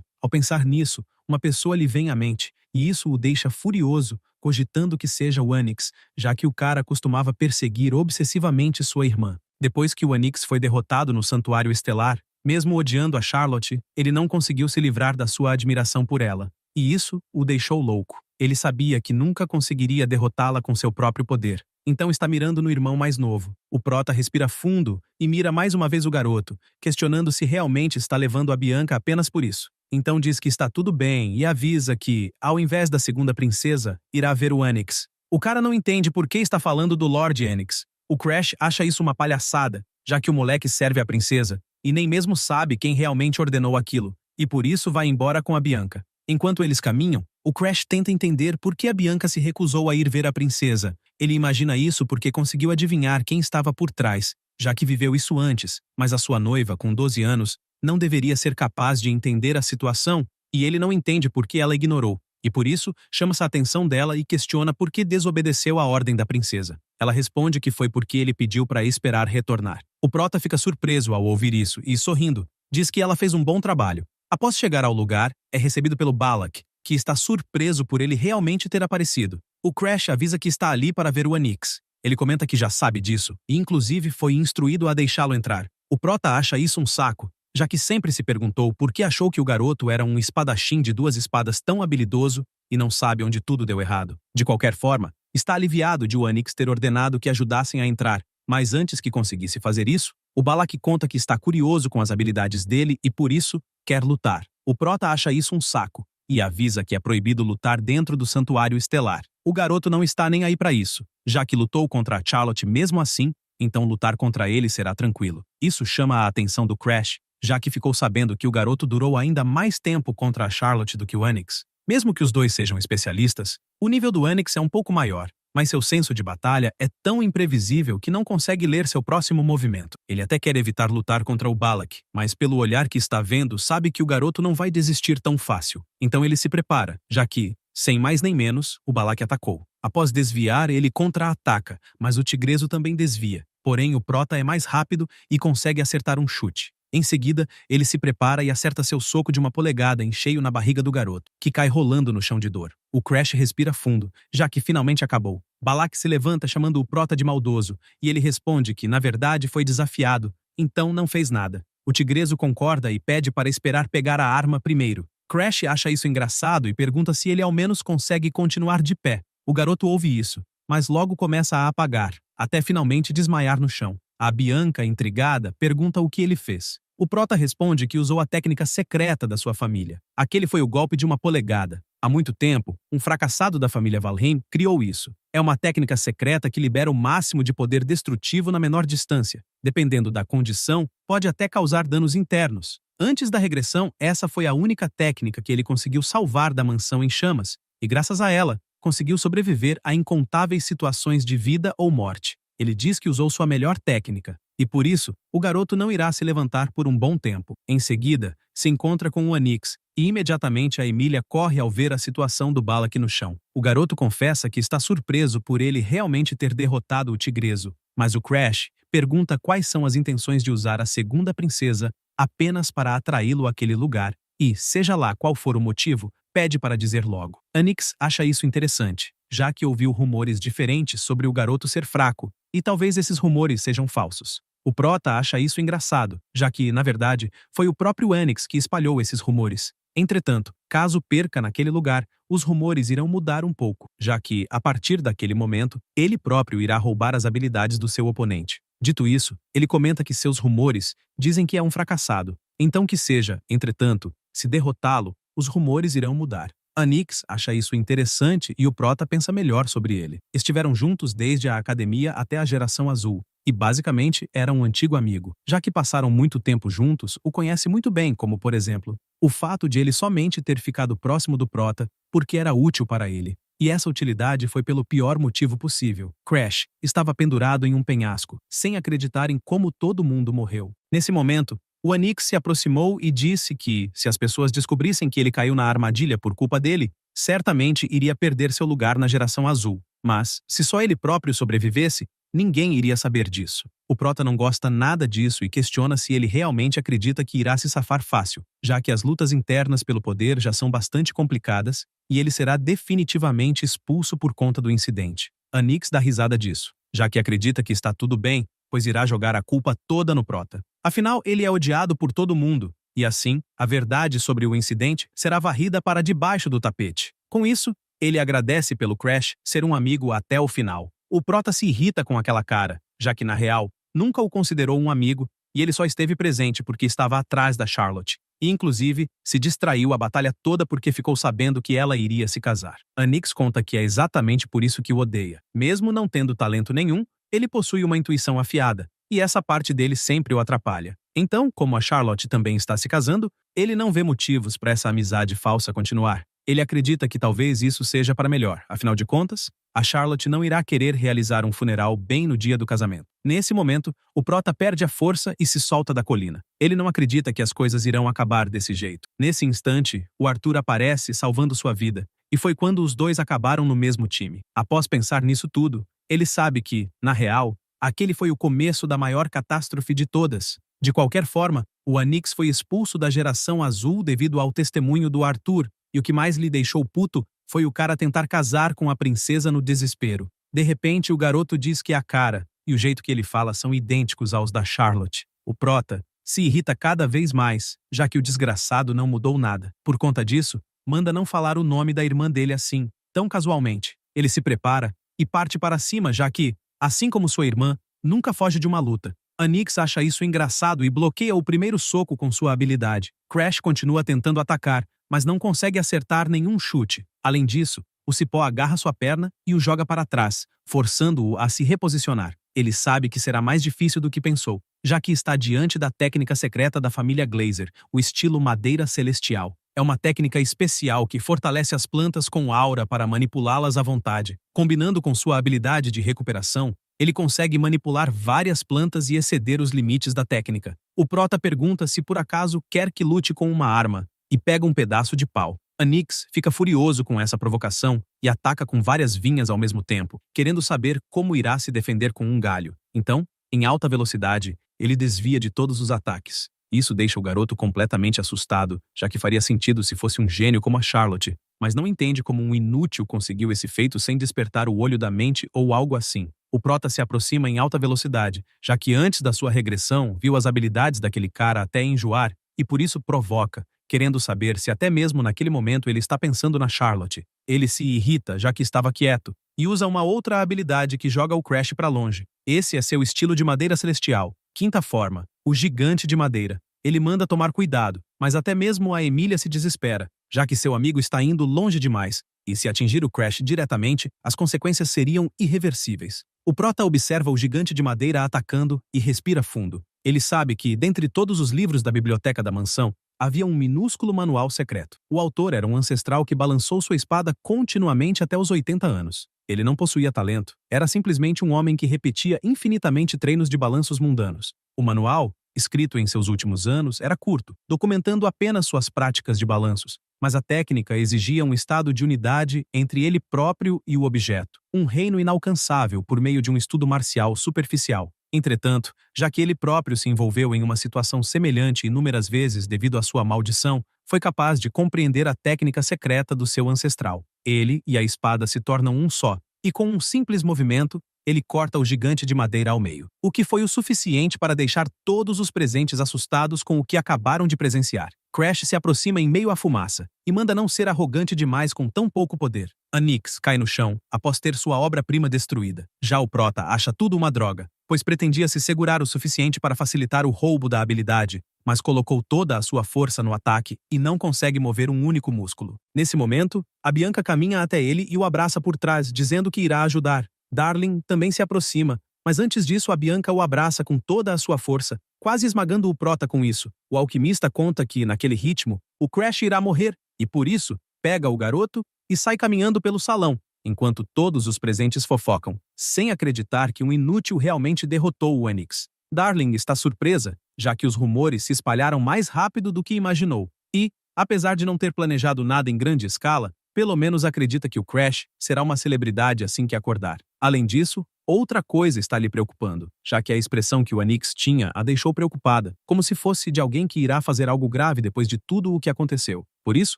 Ao pensar nisso, uma pessoa lhe vem à mente, e isso o deixa furioso, cogitando que seja o Onyx, já que o cara costumava perseguir obsessivamente sua irmã. Depois que o Onyx foi derrotado no Santuário Estelar, mesmo odiando a Charlotte, ele não conseguiu se livrar da sua admiração por ela. E isso o deixou louco. Ele sabia que nunca conseguiria derrotá-la com seu próprio poder. Então está mirando no irmão mais novo. O prota respira fundo e mira mais uma vez o garoto, questionando se realmente está levando a Bianca apenas por isso. Então diz que está tudo bem e avisa que, ao invés da segunda princesa, irá ver o Onyx. O cara não entende por que está falando do Lord Onyx. O Crash acha isso uma palhaçada, já que o moleque serve a princesa, e nem mesmo sabe quem realmente ordenou aquilo, e por isso vai embora com a Bianca. Enquanto eles caminham, o Crash tenta entender por que a Bianca se recusou a ir ver a princesa. Ele imagina isso porque conseguiu adivinhar quem estava por trás, já que viveu isso antes, mas a sua noiva, com 12 anos, não deveria ser capaz de entender a situação, e ele não entende por que ela ignorou, e por isso chama-se a atenção dela e questiona por que desobedeceu a ordem da princesa. Ela responde que foi porque ele pediu para esperar retornar. O prota fica surpreso ao ouvir isso e, sorrindo, diz que ela fez um bom trabalho. Após chegar ao lugar, é recebido pelo Balak, que está surpreso por ele realmente ter aparecido. O Crash avisa que está ali para ver o Onyx. Ele comenta que já sabe disso, e inclusive foi instruído a deixá-lo entrar. O prota acha isso um saco, já que sempre se perguntou por que achou que o garoto era um espadachim de 2 espadas tão habilidoso e não sabe onde tudo deu errado. De qualquer forma, está aliviado de o Onyx ter ordenado que ajudassem a entrar, mas antes que conseguisse fazer isso, o Balak conta que está curioso com as habilidades dele e, por isso, quer lutar. O prota acha isso um saco e avisa que é proibido lutar dentro do Santuário Estelar. O garoto não está nem aí para isso, já que lutou contra a Charlotte mesmo assim, então lutar contra ele será tranquilo. Isso chama a atenção do Crash, já que ficou sabendo que o garoto durou ainda mais tempo contra a Charlotte do que o Onyx. Mesmo que os dois sejam especialistas, o nível do Onyx é um pouco maior, mas seu senso de batalha é tão imprevisível que não consegue ler seu próximo movimento. Ele até quer evitar lutar contra o Balak, mas pelo olhar que está vendo, sabe que o garoto não vai desistir tão fácil. Então ele se prepara, já que, sem mais nem menos, o Balak atacou. Após desviar, ele contra-ataca, mas o Tigreso também desvia. Porém, o prota é mais rápido e consegue acertar um chute. Em seguida, ele se prepara e acerta seu soco de 1 polegada em cheio na barriga do garoto, que cai rolando no chão de dor. O Crash respira fundo, já que finalmente acabou. Balak se levanta chamando o prota de maldoso, e ele responde que, na verdade, foi desafiado, então não fez nada. O Tigreso concorda e pede para esperar pegar a arma primeiro. Crash acha isso engraçado e pergunta se ele ao menos consegue continuar de pé. O garoto ouve isso, mas logo começa a apagar, até finalmente desmaiar no chão. A Bianca, intrigada, pergunta o que ele fez. O prota responde que usou a técnica secreta da sua família. Aquele foi o golpe de 1 polegada. Há muito tempo, um fracassado da família Valheim criou isso. É uma técnica secreta que libera o máximo de poder destrutivo na menor distância. Dependendo da condição, pode até causar danos internos. Antes da regressão, essa foi a única técnica que ele conseguiu salvar da mansão em chamas, e graças a ela, conseguiu sobreviver a incontáveis situações de vida ou morte. Ele diz que usou sua melhor técnica, e por isso, o garoto não irá se levantar por um bom tempo. Em seguida, se encontra com o Onyx, e imediatamente a Emília corre ao ver a situação do Balak no chão. O garoto confessa que está surpreso por ele realmente ter derrotado o Tigreso, mas o Crash pergunta quais são as intenções de usar a segunda princesa apenas para atraí-lo àquele lugar, e, seja lá qual for o motivo, pede para dizer logo. Onyx acha isso interessante, já que ouviu rumores diferentes sobre o garoto ser fraco, e talvez esses rumores sejam falsos. O prota acha isso engraçado, já que, na verdade, foi o próprio Onyx que espalhou esses rumores. Entretanto, caso perca naquele lugar, os rumores irão mudar um pouco, já que, a partir daquele momento, ele próprio irá roubar as habilidades do seu oponente. Dito isso, ele comenta que seus rumores dizem que é um fracassado, então que seja, entretanto, se derrotá-lo, os rumores irão mudar. Onyx acha isso interessante e o prota pensa melhor sobre ele. Estiveram juntos desde a academia até a geração azul, e basicamente era um antigo amigo. Já que passaram muito tempo juntos, o conhece muito bem, como por exemplo, o fato de ele somente ter ficado próximo do prota porque era útil para ele. e essa utilidade foi pelo pior motivo possível. Crash estava pendurado em um penhasco, sem acreditar em como todo mundo morreu. Nesse momento, o Anix se aproximou e disse que, se as pessoas descobrissem que ele caiu na armadilha por culpa dele, certamente iria perder seu lugar na geração azul. Mas, se só ele próprio sobrevivesse, ninguém iria saber disso. O Prota não gosta nada disso e questiona se ele realmente acredita que irá se safar fácil, já que as lutas internas pelo poder já são bastante complicadas e ele será definitivamente expulso por conta do incidente. Anix dá risada disso, já que acredita que está tudo bem, pois irá jogar a culpa toda no Prota. Afinal, ele é odiado por todo mundo, e assim, a verdade sobre o incidente será varrida para debaixo do tapete. Com isso, ele agradece pelo Crash ser um amigo até o final. O Prota se irrita com aquela cara, já que na real, nunca o considerou um amigo e ele só esteve presente porque estava atrás da Charlotte. E inclusive, se distraiu a batalha toda porque ficou sabendo que ela iria se casar. Anix conta que é exatamente por isso que o odeia. Mesmo não tendo talento nenhum, ele possui uma intuição afiada, e essa parte dele sempre o atrapalha. Então, como a Charlotte também está se casando, ele não vê motivos para essa amizade falsa continuar. Ele acredita que talvez isso seja para melhor, afinal de contas, a Charlotte não irá querer realizar um funeral bem no dia do casamento. Nesse momento, o Prota perde a força e se solta da colina. Ele não acredita que as coisas irão acabar desse jeito. Nesse instante, o Arthur aparece salvando sua vida, e foi quando os dois acabaram no mesmo time. Após pensar nisso tudo, ele sabe que, na real, aquele foi o começo da maior catástrofe de todas. De qualquer forma, o Anix foi expulso da geração azul devido ao testemunho do Arthur, e o que mais lhe deixou puto foi o cara tentar casar com a princesa no desespero. De repente, o garoto diz que a cara e o jeito que ele fala são idênticos aos da Charlotte. O Prota se irrita cada vez mais, já que o desgraçado não mudou nada. Por conta disso, manda não falar o nome da irmã dele assim, tão casualmente. Ele se prepara e parte para cima, já que, assim como sua irmã, nunca foge de uma luta. Anix acha isso engraçado e bloqueia o primeiro soco com sua habilidade. Crash continua tentando atacar, mas não consegue acertar nenhum chute. Além disso, o Cipó agarra sua perna e o joga para trás, forçando-o a se reposicionar. Ele sabe que será mais difícil do que pensou, já que está diante da técnica secreta da família Glazer, o estilo madeira celestial. É uma técnica especial que fortalece as plantas com aura para manipulá-las à vontade. Combinando com sua habilidade de recuperação, ele consegue manipular várias plantas e exceder os limites da técnica. O Prota pergunta se por acaso quer que lute com uma arma, e pega um pedaço de pau. Anix fica furioso com essa provocação e ataca com várias vinhas ao mesmo tempo, querendo saber como irá se defender com um galho. Então, em alta velocidade, ele desvia de todos os ataques. Isso deixa o garoto completamente assustado, já que faria sentido se fosse um gênio como a Charlotte, mas não entende como um inútil conseguiu esse feito sem despertar o olho da mente ou algo assim. O Prota se aproxima em alta velocidade, já que antes da sua regressão viu as habilidades daquele cara até enjoar, e por isso provoca, querendo saber se até mesmo naquele momento ele está pensando na Charlotte. Ele se irrita, já que estava quieto, e usa uma outra habilidade que joga o Crash para longe. Esse é seu estilo de madeira celestial. Quinta forma, o gigante de madeira. Ele manda tomar cuidado, mas até mesmo a Emília se desespera, já que seu amigo está indo longe demais, e se atingir o Crash diretamente, as consequências seriam irreversíveis. O Prota observa o gigante de madeira atacando e respira fundo. Ele sabe que, dentre todos os livros da biblioteca da mansão, havia um minúsculo manual secreto. O autor era um ancestral que balançou sua espada continuamente até os 80 anos. Ele não possuía talento, era simplesmente um homem que repetia infinitamente treinos de balanços mundanos. O manual, escrito em seus últimos anos, era curto, documentando apenas suas práticas de balanços, mas a técnica exigia um estado de unidade entre ele próprio e o objeto, um reino inalcançável por meio de um estudo marcial superficial. Entretanto, já que ele próprio se envolveu em uma situação semelhante inúmeras vezes devido à sua maldição, foi capaz de compreender a técnica secreta do seu ancestral. Ele e a espada se tornam um só, e com um simples movimento, ele corta o gigante de madeira ao meio, o que foi o suficiente para deixar todos os presentes assustados com o que acabaram de presenciar. Crash se aproxima em meio à fumaça, e manda não ser arrogante demais com tão pouco poder. Anix cai no chão, após ter sua obra-prima destruída. Já o Prota acha tudo uma droga, pois pretendia se segurar o suficiente para facilitar o roubo da habilidade, mas colocou toda a sua força no ataque e não consegue mover um único músculo. Nesse momento, a Bianca caminha até ele e o abraça por trás, dizendo que irá ajudar. Darling também se aproxima, mas antes disso a Bianca o abraça com toda a sua força, quase esmagando o Prota com isso. O alquimista conta que, naquele ritmo, o Crash irá morrer, e por isso, pega o garoto e sai caminhando pelo salão, enquanto todos os presentes fofocam, sem acreditar que um inútil realmente derrotou o Onyx. Darling está surpresa, já que os rumores se espalharam mais rápido do que imaginou. E, apesar de não ter planejado nada em grande escala, pelo menos acredita que o Crash será uma celebridade assim que acordar. Além disso, outra coisa está lhe preocupando, já que a expressão que o Onyx tinha a deixou preocupada, como se fosse de alguém que irá fazer algo grave depois de tudo o que aconteceu. Por isso,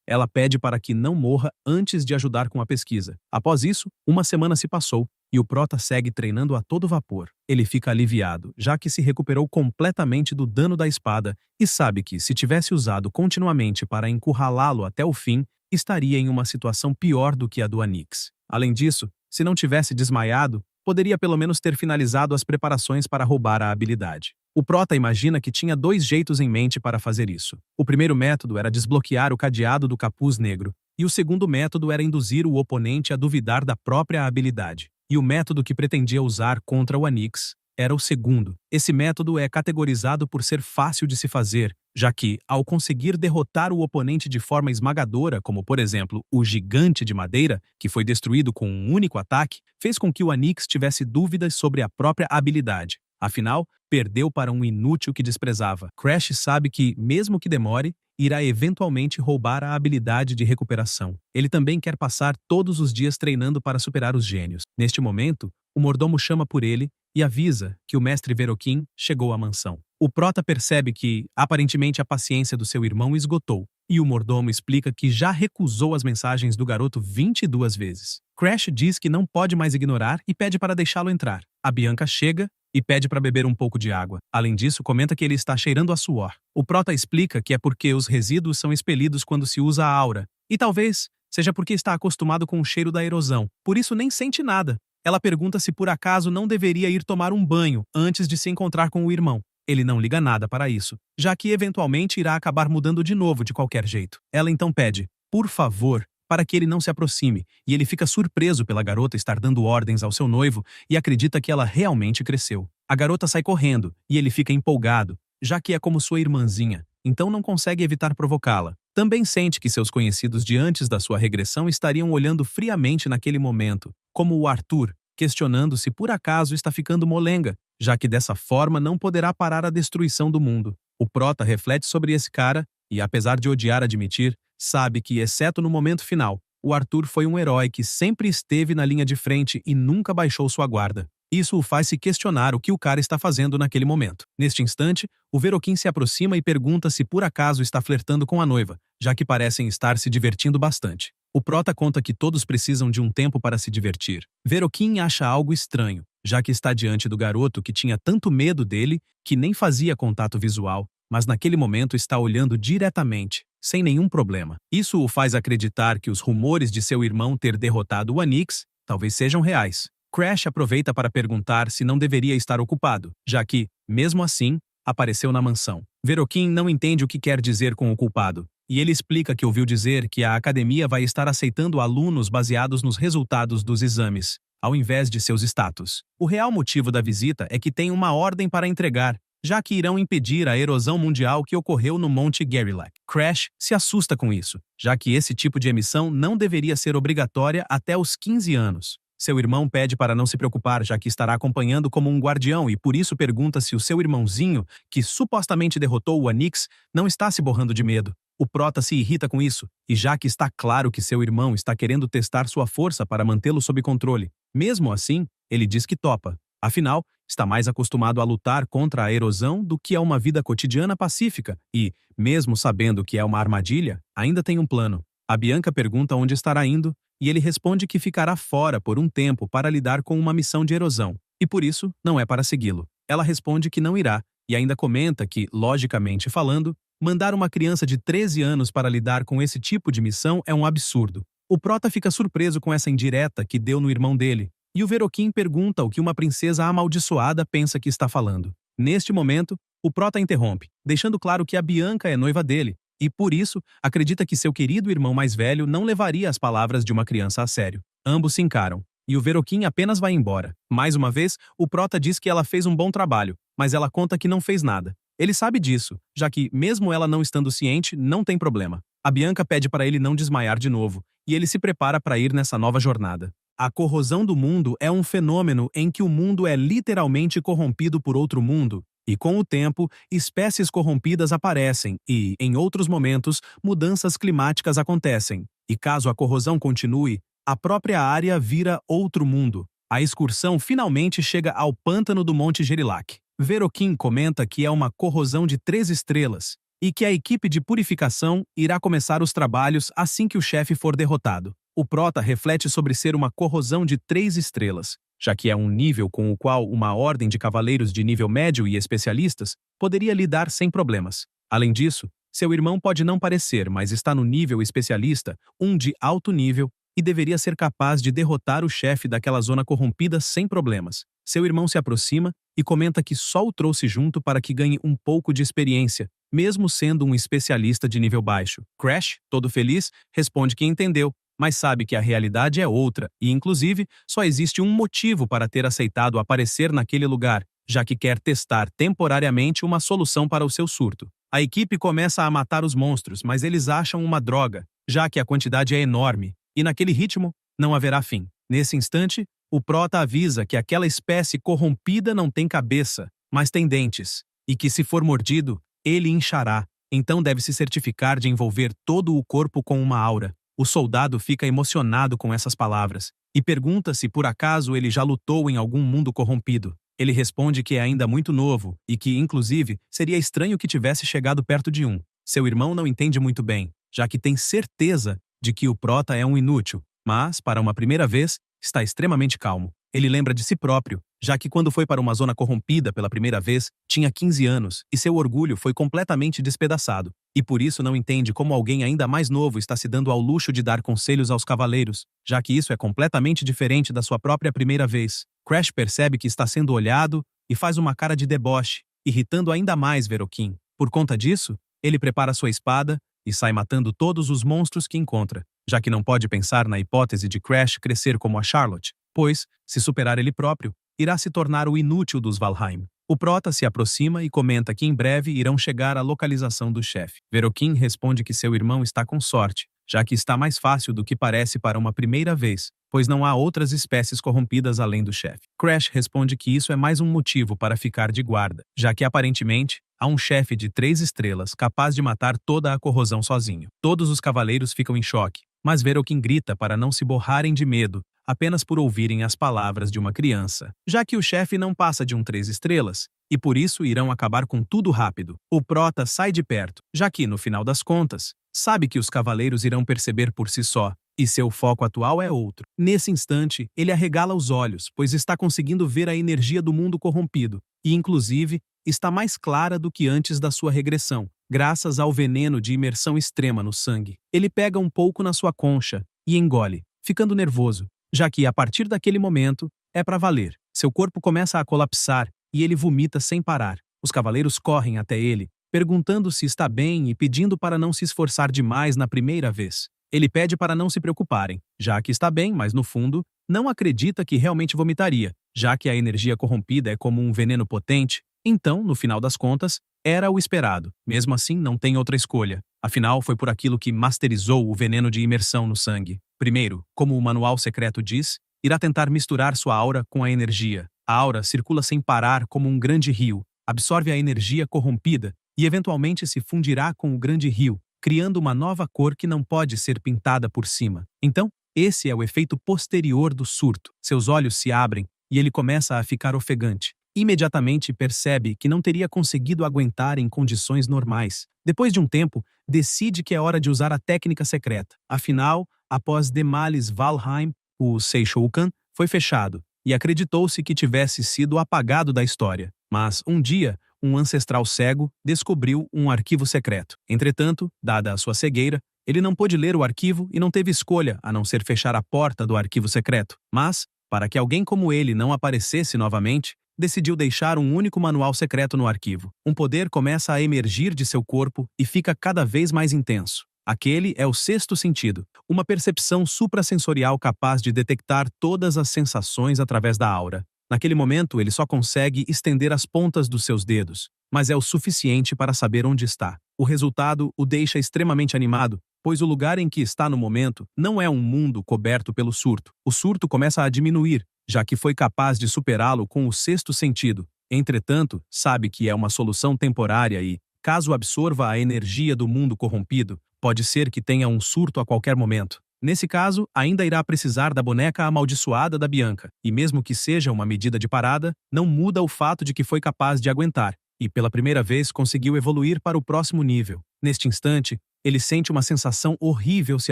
ela pede para que não morra antes de ajudar com a pesquisa. Após isso, uma semana se passou e o Prota segue treinando a todo vapor. Ele fica aliviado, já que se recuperou completamente do dano da espada e sabe que, se tivesse usado continuamente para encurralá-lo até o fim, estaria em uma situação pior do que a do Onyx. Além disso, se não tivesse desmaiado, poderia pelo menos ter finalizado as preparações para roubar a habilidade. O Prota imagina que tinha 2 jeitos em mente para fazer isso. O primeiro método era desbloquear o cadeado do capuz negro, e o segundo método era induzir o oponente a duvidar da própria habilidade. E o método que pretendia usar contra o Onyx era o segundo. Esse método é categorizado por ser fácil de se fazer, já que, ao conseguir derrotar o oponente de forma esmagadora, como por exemplo o gigante de madeira, que foi destruído com um único ataque, fez com que o Onyx tivesse dúvidas sobre a própria habilidade. Afinal, perdeu para um inútil que desprezava. Crash sabe que, mesmo que demore, irá eventualmente roubar a habilidade de recuperação. Ele também quer passar todos os dias treinando para superar os gênios. Neste momento, o mordomo chama por ele e avisa que o mestre Veroquim chegou à mansão. O Prota percebe que, aparentemente, a paciência do seu irmão esgotou, e o mordomo explica que já recusou as mensagens do garoto 22 vezes. Crash diz que não pode mais ignorar e pede para deixá-lo entrar. A Bianca chega e pede para beber um pouco de água. Além disso, comenta que ele está cheirando a suor. O Prota explica que é porque os resíduos são expelidos quando se usa a aura, e talvez seja porque está acostumado com o cheiro da erosão, por isso nem sente nada. Ela pergunta se por acaso não deveria ir tomar um banho antes de se encontrar com o irmão. Ele não liga nada para isso, já que eventualmente irá acabar mudando de novo de qualquer jeito. Ela então pede, por favor, para que ele não se aproxime, e ele fica surpreso pela garota estar dando ordens ao seu noivo e acredita que ela realmente cresceu. A garota sai correndo, e ele fica empolgado, já que é como sua irmãzinha, então não consegue evitar provocá-la. Também sente que seus conhecidos de antes da sua regressão estariam olhando friamente naquele momento, como o Arthur, questionando se por acaso está ficando molenga, já que dessa forma não poderá parar a destruição do mundo. O Prota reflete sobre esse cara e, apesar de odiar admitir, sabe que, exceto no momento final, o Arthur foi um herói que sempre esteve na linha de frente e nunca baixou sua guarda. Isso o faz se questionar o que o cara está fazendo naquele momento. Neste instante, o Veroquim se aproxima e pergunta se por acaso está flertando com a noiva, já que parecem estar se divertindo bastante. O Prota conta que todos precisam de um tempo para se divertir. Veroquim acha algo estranho, já que está diante do garoto que tinha tanto medo dele que nem fazia contato visual, mas naquele momento está olhando diretamente, sem nenhum problema. Isso o faz acreditar que os rumores de seu irmão ter derrotado o Onyx talvez sejam reais. Crash aproveita para perguntar se não deveria estar ocupado, já que, mesmo assim, apareceu na mansão. Veroquim não entende o que quer dizer com o culpado, e ele explica que ouviu dizer que a academia vai estar aceitando alunos baseados nos resultados dos exames, ao invés de seus status. O real motivo da visita é que tem uma ordem para entregar, já que irão impedir a erosão mundial que ocorreu no Monte Garrilac. Crash se assusta com isso, já que esse tipo de emissão não deveria ser obrigatória até os 15 anos. Seu irmão pede para não se preocupar, já que estará acompanhando como um guardião e por isso pergunta se o seu irmãozinho, que supostamente derrotou o Onyx, não está se borrando de medo. O Prota se irrita com isso, e já que está claro que seu irmão está querendo testar sua força para mantê-lo sob controle. Mesmo assim, ele diz que topa. Afinal, está mais acostumado a lutar contra a erosão do que a uma vida cotidiana pacífica e, mesmo sabendo que é uma armadilha, ainda tem um plano. A Bianca pergunta onde estará indo, e ele responde que ficará fora por um tempo para lidar com uma missão de erosão, e por isso não é para segui-lo. Ela responde que não irá, e ainda comenta que, logicamente falando, mandar uma criança de 13 anos para lidar com esse tipo de missão é um absurdo. O Prota fica surpreso com essa indireta que deu no irmão dele, e o Veroquim pergunta o que uma princesa amaldiçoada pensa que está falando. Neste momento, o Prota interrompe, deixando claro que a Bianca é noiva dele, e, por isso, acredita que seu querido irmão mais velho não levaria as palavras de uma criança a sério. Ambos se encaram, e o Veroquim apenas vai embora. Mais uma vez, o Prota diz que ela fez um bom trabalho, mas ela conta que não fez nada. Ele sabe disso, já que, mesmo ela não estando ciente, não tem problema. A Bianca pede para ele não desmaiar de novo, e ele se prepara para ir nessa nova jornada. A corrosão do mundo é um fenômeno em que o mundo é literalmente corrompido por outro mundo, e com o tempo, espécies corrompidas aparecem e, em outros momentos, mudanças climáticas acontecem. E caso a corrosão continue, a própria área vira outro mundo. A excursão finalmente chega ao pântano do Monte Gerilac. Verokin comenta que é uma corrosão de 3 estrelas e que a equipe de purificação irá começar os trabalhos assim que o chefe for derrotado. O prota reflete sobre ser uma corrosão de 3 estrelas, já que é um nível com o qual uma ordem de cavaleiros de nível médio e especialistas poderia lidar sem problemas. Além disso, seu irmão pode não parecer, mas está no nível especialista, um de alto nível, e deveria ser capaz de derrotar o chefe daquela zona corrompida sem problemas. Seu irmão se aproxima e comenta que só o trouxe junto para que ganhe um pouco de experiência, mesmo sendo um especialista de nível baixo. Crash, todo feliz, responde que entendeu, mas sabe que a realidade é outra e, inclusive, só existe um motivo para ter aceitado aparecer naquele lugar, já que quer testar temporariamente uma solução para o seu surto. A equipe começa a matar os monstros, mas eles acham uma droga, já que a quantidade é enorme, e naquele ritmo, não haverá fim. Nesse instante, o prota avisa que aquela espécie corrompida não tem cabeça, mas tem dentes, e que se for mordido, ele inchará, então deve se certificar de envolver todo o corpo com uma aura. O soldado fica emocionado com essas palavras e pergunta se por acaso ele já lutou em algum mundo corrompido. Ele responde que é ainda muito novo e que, inclusive, seria estranho que tivesse chegado perto de um. Seu irmão não entende muito bem, já que tem certeza de que o prota é um inútil, mas, para uma primeira vez, está extremamente calmo. Ele lembra de si próprio, já que quando foi para uma zona corrompida pela primeira vez, tinha 15 anos e seu orgulho foi completamente despedaçado, e por isso não entende como alguém ainda mais novo está se dando ao luxo de dar conselhos aos cavaleiros, já que isso é completamente diferente da sua própria primeira vez. Crash percebe que está sendo olhado e faz uma cara de deboche, irritando ainda mais Verokin. Por conta disso, ele prepara sua espada e sai matando todos os monstros que encontra, já que não pode pensar na hipótese de Crash crescer como a Charlotte, pois, se superar ele próprio, irá se tornar o inútil dos Valheim. O prota se aproxima e comenta que em breve irão chegar à localização do chefe. Verokin responde que seu irmão está com sorte, já que está mais fácil do que parece para uma primeira vez, pois não há outras espécies corrompidas além do chefe. Crash responde que isso é mais um motivo para ficar de guarda, já que aparentemente há um chefe de 3 estrelas capaz de matar toda a corrosão sozinho. Todos os cavaleiros ficam em choque, mas Verokin grita para não se borrarem de medo, apenas por ouvirem as palavras de uma criança, já que o chefe não passa de um 3 estrelas, e por isso irão acabar com tudo rápido. O prota sai de perto, já que, no final das contas, sabe que os cavaleiros irão perceber por si só, e seu foco atual é outro. Nesse instante, ele arregala os olhos, pois está conseguindo ver a energia do mundo corrompido, e inclusive, está mais clara do que antes da sua regressão, graças ao veneno de imersão extrema no sangue. Ele pega um pouco na sua concha e engole, ficando nervoso, já que, a partir daquele momento, é para valer. Seu corpo começa a colapsar e ele vomita sem parar. Os cavaleiros correm até ele, perguntando se está bem e pedindo para não se esforçar demais na primeira vez. Ele pede para não se preocuparem, já que está bem, mas no fundo, não acredita que realmente vomitaria, já que a energia corrompida é como um veneno potente. Então, no final das contas, era o esperado. Mesmo assim, não tem outra escolha. Afinal, foi por aquilo que masterizou o veneno de imersão no sangue. Primeiro, como o manual secreto diz, irá tentar misturar sua aura com a energia. A aura circula sem parar como um grande rio, absorve a energia corrompida e eventualmente se fundirá com o grande rio, criando uma nova cor que não pode ser pintada por cima. Então, esse é o efeito posterior do surto. Seus olhos se abrem e ele começa a ficar ofegante. Imediatamente percebe que não teria conseguido aguentar em condições normais. Depois de um tempo, decide que é hora de usar a técnica secreta. Afinal, após Demalis Valheim, o Seishoukan foi fechado, e acreditou-se que tivesse sido apagado da história. Mas, um dia, um ancestral cego descobriu um arquivo secreto. Entretanto, dada a sua cegueira, ele não pôde ler o arquivo e não teve escolha a não ser fechar a porta do arquivo secreto. Mas, para que alguém como ele não aparecesse novamente, decidiu deixar um único manual secreto no arquivo. Um poder começa a emergir de seu corpo e fica cada vez mais intenso. Aquele é o sexto sentido, uma percepção suprassensorial capaz de detectar todas as sensações através da aura. Naquele momento, ele só consegue estender as pontas dos seus dedos, mas é o suficiente para saber onde está. O resultado o deixa extremamente animado pois o lugar em que está no momento não é um mundo coberto pelo surto. O surto começa a diminuir, já que foi capaz de superá-lo com o sexto sentido. Entretanto, sabe que é uma solução temporária e, caso absorva a energia do mundo corrompido, pode ser que tenha um surto a qualquer momento. Nesse caso, ainda irá precisar da boneca amaldiçoada da Bianca, e mesmo que seja uma medida de parada, não muda o fato de que foi capaz de aguentar, e pela primeira vez conseguiu evoluir para o próximo nível. Neste instante, ele sente uma sensação horrível se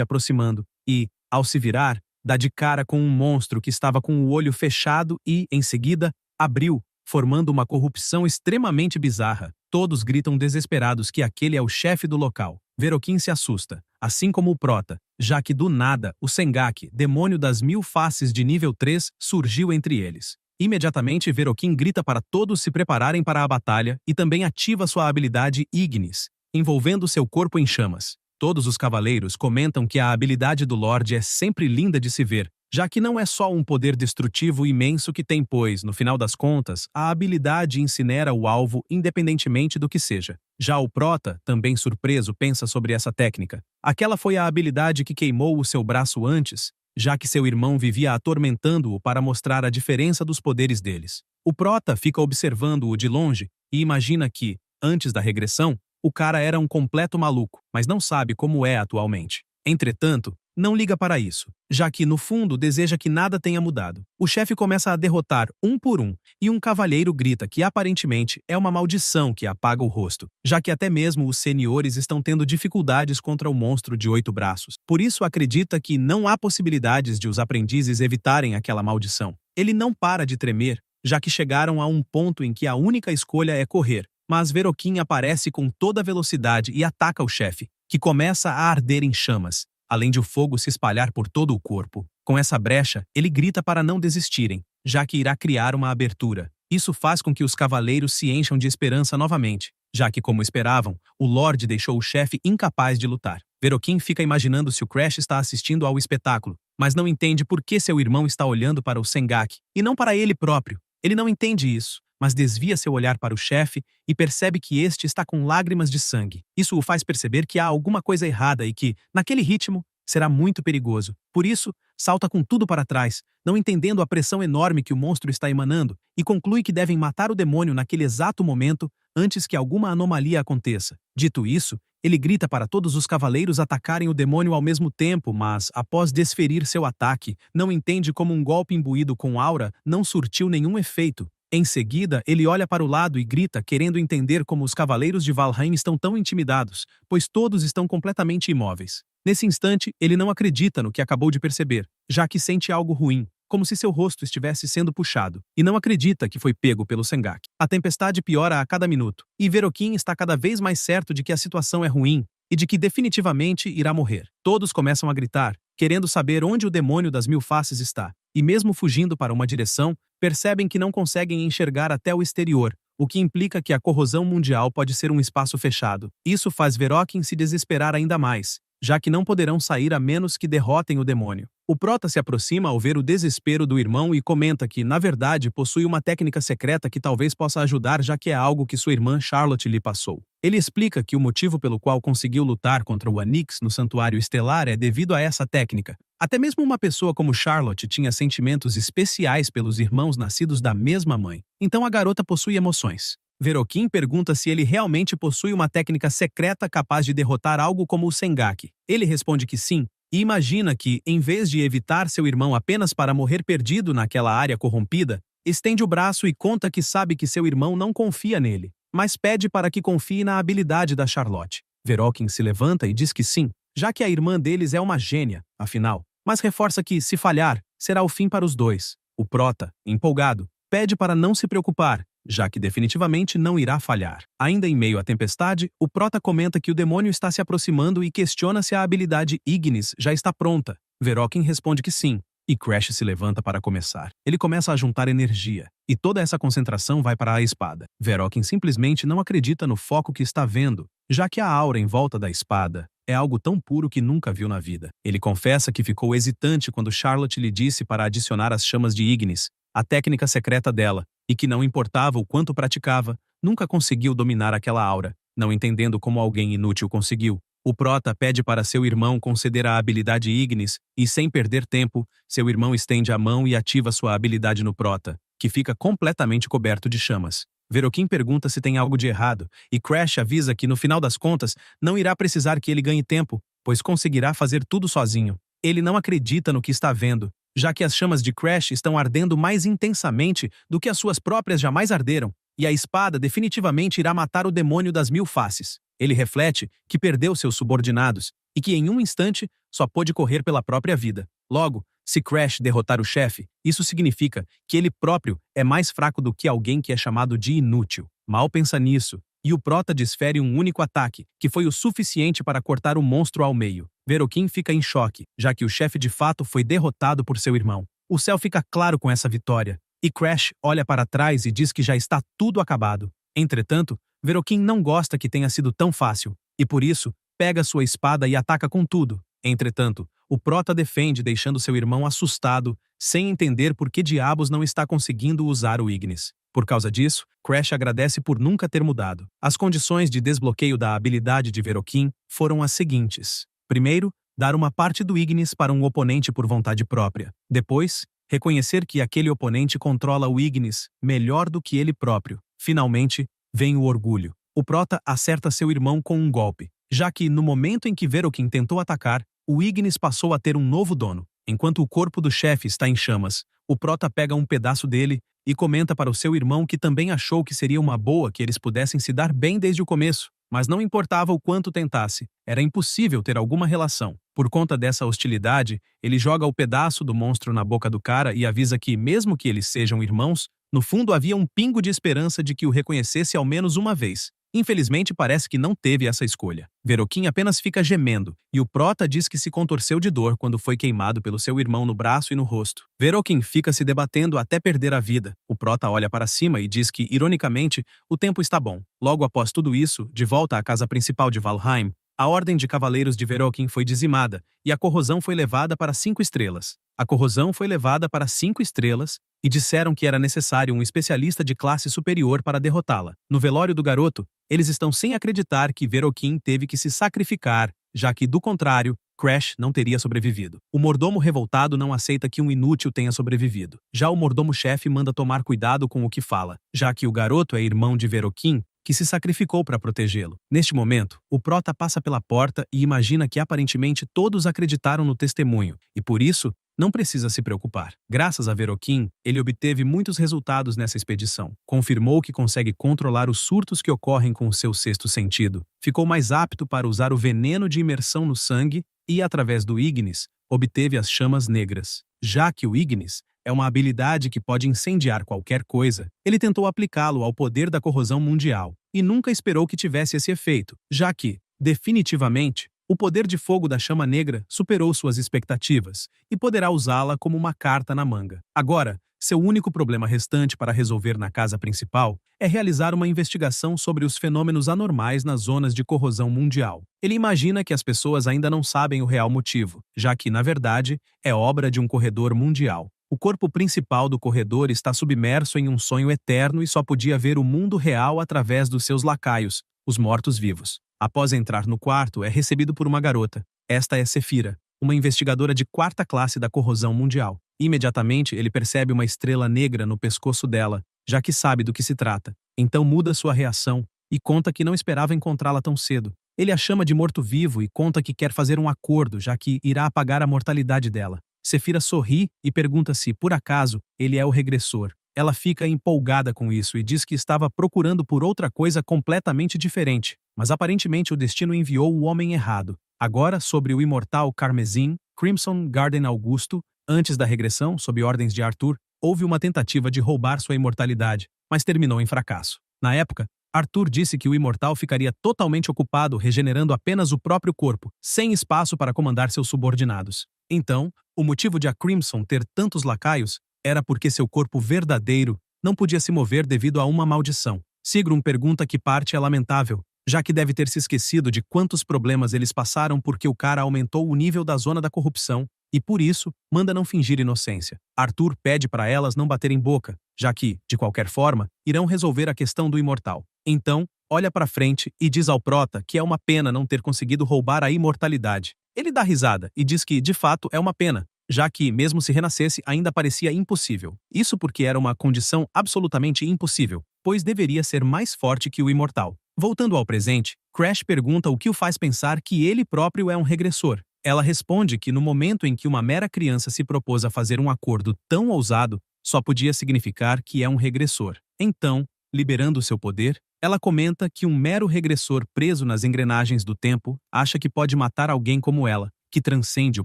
aproximando, e, ao se virar, dá de cara com um monstro que estava com o olho fechado e, em seguida, abriu, formando uma corrupção extremamente bizarra. Todos gritam desesperados que aquele é o chefe do local. Verokin se assusta, assim como o Prota, já que do nada, o Sengaki, demônio das 1000 faces de nível 3, surgiu entre eles. Imediatamente, Verokin grita para todos se prepararem para a batalha e também ativa sua habilidade Ignis, envolvendo seu corpo em chamas. Todos os cavaleiros comentam que a habilidade do Lorde é sempre linda de se ver, já que não é só um poder destrutivo imenso que tem, pois, no final das contas, a habilidade incinera o alvo independentemente do que seja. Já o Prota, também surpreso, pensa sobre essa técnica. Aquela foi a habilidade que queimou o seu braço antes, já que seu irmão vivia atormentando-o para mostrar a diferença dos poderes deles. O Prota fica observando-o de longe e imagina que, antes da regressão, o cara era um completo maluco, mas não sabe como é atualmente. Entretanto, não liga para isso, já que, no fundo, deseja que nada tenha mudado. O chefe começa a derrotar um por um, e um cavalheiro grita que aparentemente é uma maldição que apaga o rosto, já que até mesmo os seniores estão tendo dificuldades contra o monstro de 8 braços. Por isso acredita que não há possibilidades de os aprendizes evitarem aquela maldição. Ele não para de tremer, já que chegaram a um ponto em que a única escolha é correr, mas Verokin aparece com toda a velocidade e ataca o chefe, que começa a arder em chamas, além de o fogo se espalhar por todo o corpo. Com essa brecha, ele grita para não desistirem, já que irá criar uma abertura. Isso faz com que os cavaleiros se encham de esperança novamente, já que, como esperavam, o Lorde deixou o chefe incapaz de lutar. Verokin fica imaginando se o Crash está assistindo ao espetáculo, mas não entende por que seu irmão está olhando para o Sengaki, e não para ele próprio. Ele não entende isso, mas desvia seu olhar para o chefe e percebe que este está com lágrimas de sangue. Isso o faz perceber que há alguma coisa errada e que, naquele ritmo, será muito perigoso. Por isso, salta com tudo para trás, não entendendo a pressão enorme que o monstro está emanando, e conclui que devem matar o demônio naquele exato momento, antes que alguma anomalia aconteça. Dito isso, ele grita para todos os cavaleiros atacarem o demônio ao mesmo tempo, mas, após desferir seu ataque, não entende como um golpe imbuído com aura não surtiu nenhum efeito. Em seguida, ele olha para o lado e grita, querendo entender como os cavaleiros de Valheim estão tão intimidados, pois todos estão completamente imóveis. Nesse instante, ele não acredita no que acabou de perceber, já que sente algo ruim, como se seu rosto estivesse sendo puxado, e não acredita que foi pego pelo Sengaki. A tempestade piora a cada minuto, e Verokin está cada vez mais certo de que a situação é ruim e de que definitivamente irá morrer. Todos começam a gritar, querendo saber onde o demônio das 1000 faces está, e mesmo fugindo para uma direção, percebem que não conseguem enxergar até o exterior, o que implica que a corrosão mundial pode ser um espaço fechado. Isso faz Verokin se desesperar ainda mais, já que não poderão sair a menos que derrotem o demônio. O Prota se aproxima ao ver o desespero do irmão e comenta que, na verdade, possui uma técnica secreta que talvez possa ajudar, já que é algo que sua irmã Charlotte lhe passou. Ele explica que o motivo pelo qual conseguiu lutar contra o Anix no Santuário Estelar é devido a essa técnica. Até mesmo uma pessoa como Charlotte tinha sentimentos especiais pelos irmãos nascidos da mesma mãe. Então a garota possui emoções. Verokin pergunta se ele realmente possui uma técnica secreta capaz de derrotar algo como o Sengaki. Ele responde que sim, e imagina que, em vez de evitar seu irmão apenas para morrer perdido naquela área corrompida, estende o braço e conta que sabe que seu irmão não confia nele, mas pede para que confie na habilidade da Charlotte. Verokin se levanta e diz que sim, já que a irmã deles é uma gênia, afinal, mas reforça que, se falhar, será o fim para os dois. O Prota, empolgado, pede para não se preocupar, já que definitivamente não irá falhar. Ainda em meio à tempestade, o Prota comenta que o demônio está se aproximando e questiona se a habilidade Ignis já está pronta. Verokin responde que sim, e Crash se levanta para começar. Ele começa a juntar energia, e toda essa concentração vai para a espada. Verokin simplesmente não acredita no foco que está vendo, já que a aura em volta da espada é algo tão puro que nunca viu na vida. Ele confessa que ficou hesitante quando Charlotte lhe disse para adicionar as chamas de Ignis, a técnica secreta dela, e que não importava o quanto praticava, nunca conseguiu dominar aquela aura, não entendendo como alguém inútil conseguiu. O prota pede para seu irmão conceder a habilidade Ignis e, sem perder tempo, seu irmão estende a mão e ativa sua habilidade no prota, que fica completamente coberto de chamas. Verokin pergunta se tem algo de errado, e Crash avisa que, no final das contas, não irá precisar que ele ganhe tempo, pois conseguirá fazer tudo sozinho. Ele não acredita no que está vendo, já que as chamas de Crash estão ardendo mais intensamente do que as suas próprias jamais arderam, e a espada definitivamente irá matar o demônio das 1000 faces. Ele reflete que perdeu seus subordinados e que em um instante só pôde correr pela própria vida. Logo, se Crash derrotar o chefe, isso significa que ele próprio é mais fraco do que alguém que é chamado de inútil. Mal pensa nisso, e o prota desfere um único ataque, que foi o suficiente para cortar o monstro ao meio. Verokin fica em choque, já que o chefe de fato foi derrotado por seu irmão. O céu fica claro com essa vitória, e Crash olha para trás e diz que já está tudo acabado. Entretanto, Verokin não gosta que tenha sido tão fácil, e por isso, pega sua espada e ataca com tudo. Entretanto, o prota defende deixando seu irmão assustado, sem entender por que diabos não está conseguindo usar o Ignis. Por causa disso, Crash agradece por nunca ter mudado. As condições de desbloqueio da habilidade de Verokin foram as seguintes. Primeiro, dar uma parte do Ignis para um oponente por vontade própria. Depois, reconhecer que aquele oponente controla o Ignis melhor do que ele próprio. Finalmente, vem o orgulho. O prota acerta seu irmão com um golpe, já que, no momento em que Verokin tentou atacar, o Ignis passou a ter um novo dono. Enquanto o corpo do chefe está em chamas, o prota pega um pedaço dele e comenta para o seu irmão que também achou que seria uma boa que eles pudessem se dar bem desde o começo, mas não importava o quanto tentasse, era impossível ter alguma relação. Por conta dessa hostilidade, ele joga o pedaço do monstro na boca do cara e avisa que, mesmo que eles sejam irmãos, no fundo havia um pingo de esperança de que o reconhecesse ao menos uma vez. Infelizmente, parece que não teve essa escolha. Verokin apenas fica gemendo, e o prota diz que se contorceu de dor quando foi queimado pelo seu irmão no braço e no rosto. Verokin fica se debatendo até perder a vida. O prota olha para cima e diz que, ironicamente, o tempo está bom. Logo após tudo isso, de volta à casa principal de Valheim, a ordem de cavaleiros de Verokin foi dizimada, e a corrosão foi levada para 5 estrelas. A corrosão foi levada para 5 estrelas, e disseram que era necessário um especialista de classe superior para derrotá-la. No velório do garoto, eles estão sem acreditar que Verokin teve que se sacrificar, já que, do contrário, Crash não teria sobrevivido. O mordomo revoltado não aceita que um inútil tenha sobrevivido. Já o mordomo-chefe manda tomar cuidado com o que fala, já que o garoto é irmão de Verokin, que se sacrificou para protegê-lo. Neste momento, o prota passa pela porta e imagina que aparentemente todos acreditaram no testemunho, e por isso, não precisa se preocupar. Graças a Verokin, ele obteve muitos resultados nessa expedição. Confirmou que consegue controlar os surtos que ocorrem com o seu sexto sentido. Ficou mais apto para usar o veneno de imersão no sangue e, através do Ignis, obteve as chamas negras. Já que o Ignis é uma habilidade que pode incendiar qualquer coisa, ele tentou aplicá-lo ao poder da corrosão mundial e nunca esperou que tivesse esse efeito, já que, definitivamente, o poder de fogo da chama negra superou suas expectativas e poderá usá-la como uma carta na manga. Agora, seu único problema restante para resolver na casa principal é realizar uma investigação sobre os fenômenos anormais nas zonas de corrosão mundial. Ele imagina que as pessoas ainda não sabem o real motivo, já que, na verdade, é obra de um corredor mundial. O corpo principal do corredor está submerso em um sonho eterno e só podia ver o mundo real através dos seus lacaios, os mortos-vivos. Após entrar no quarto, é recebido por uma garota. Esta é Sefira, uma investigadora de 4ª classe da corrosão mundial. Imediatamente, ele percebe uma estrela negra no pescoço dela, já que sabe do que se trata. Então muda sua reação e conta que não esperava encontrá-la tão cedo. Ele a chama de morto-vivo e conta que quer fazer um acordo, já que irá apagar a mortalidade dela. Sefira sorri e pergunta se, por acaso, ele é o regressor. Ela fica empolgada com isso e diz que estava procurando por outra coisa completamente diferente, mas aparentemente o destino enviou o homem errado. Agora, sobre o imortal Carmesim, Crimson Garden Augusto, antes da regressão, sob ordens de Arthur, houve uma tentativa de roubar sua imortalidade, mas terminou em fracasso. Na época, Arthur disse que o imortal ficaria totalmente ocupado regenerando apenas o próprio corpo, sem espaço para comandar seus subordinados. Então, o motivo de a Crimson ter tantos lacaios era porque seu corpo verdadeiro não podia se mover devido a uma maldição. Sigrun pergunta que parte é lamentável, já que deve ter se esquecido de quantos problemas eles passaram porque o cara aumentou o nível da zona da corrupção, e por isso, manda não fingir inocência. Arthur pede para elas não baterem boca, já que, de qualquer forma, irão resolver a questão do imortal. Então, olha para frente e diz ao Prota que é uma pena não ter conseguido roubar a imortalidade. Ele dá risada e diz que, de fato, é uma pena, já que, mesmo se renascesse, ainda parecia impossível. Isso porque era uma condição absolutamente impossível, pois deveria ser mais forte que o imortal. Voltando ao presente, Crash pergunta o que o faz pensar que ele próprio é um regressor. Ela responde que no momento em que uma mera criança se propôs a fazer um acordo tão ousado, só podia significar que é um regressor. Então, liberando seu poder, ela comenta que um mero regressor preso nas engrenagens do tempo acha que pode matar alguém como ela, que transcende o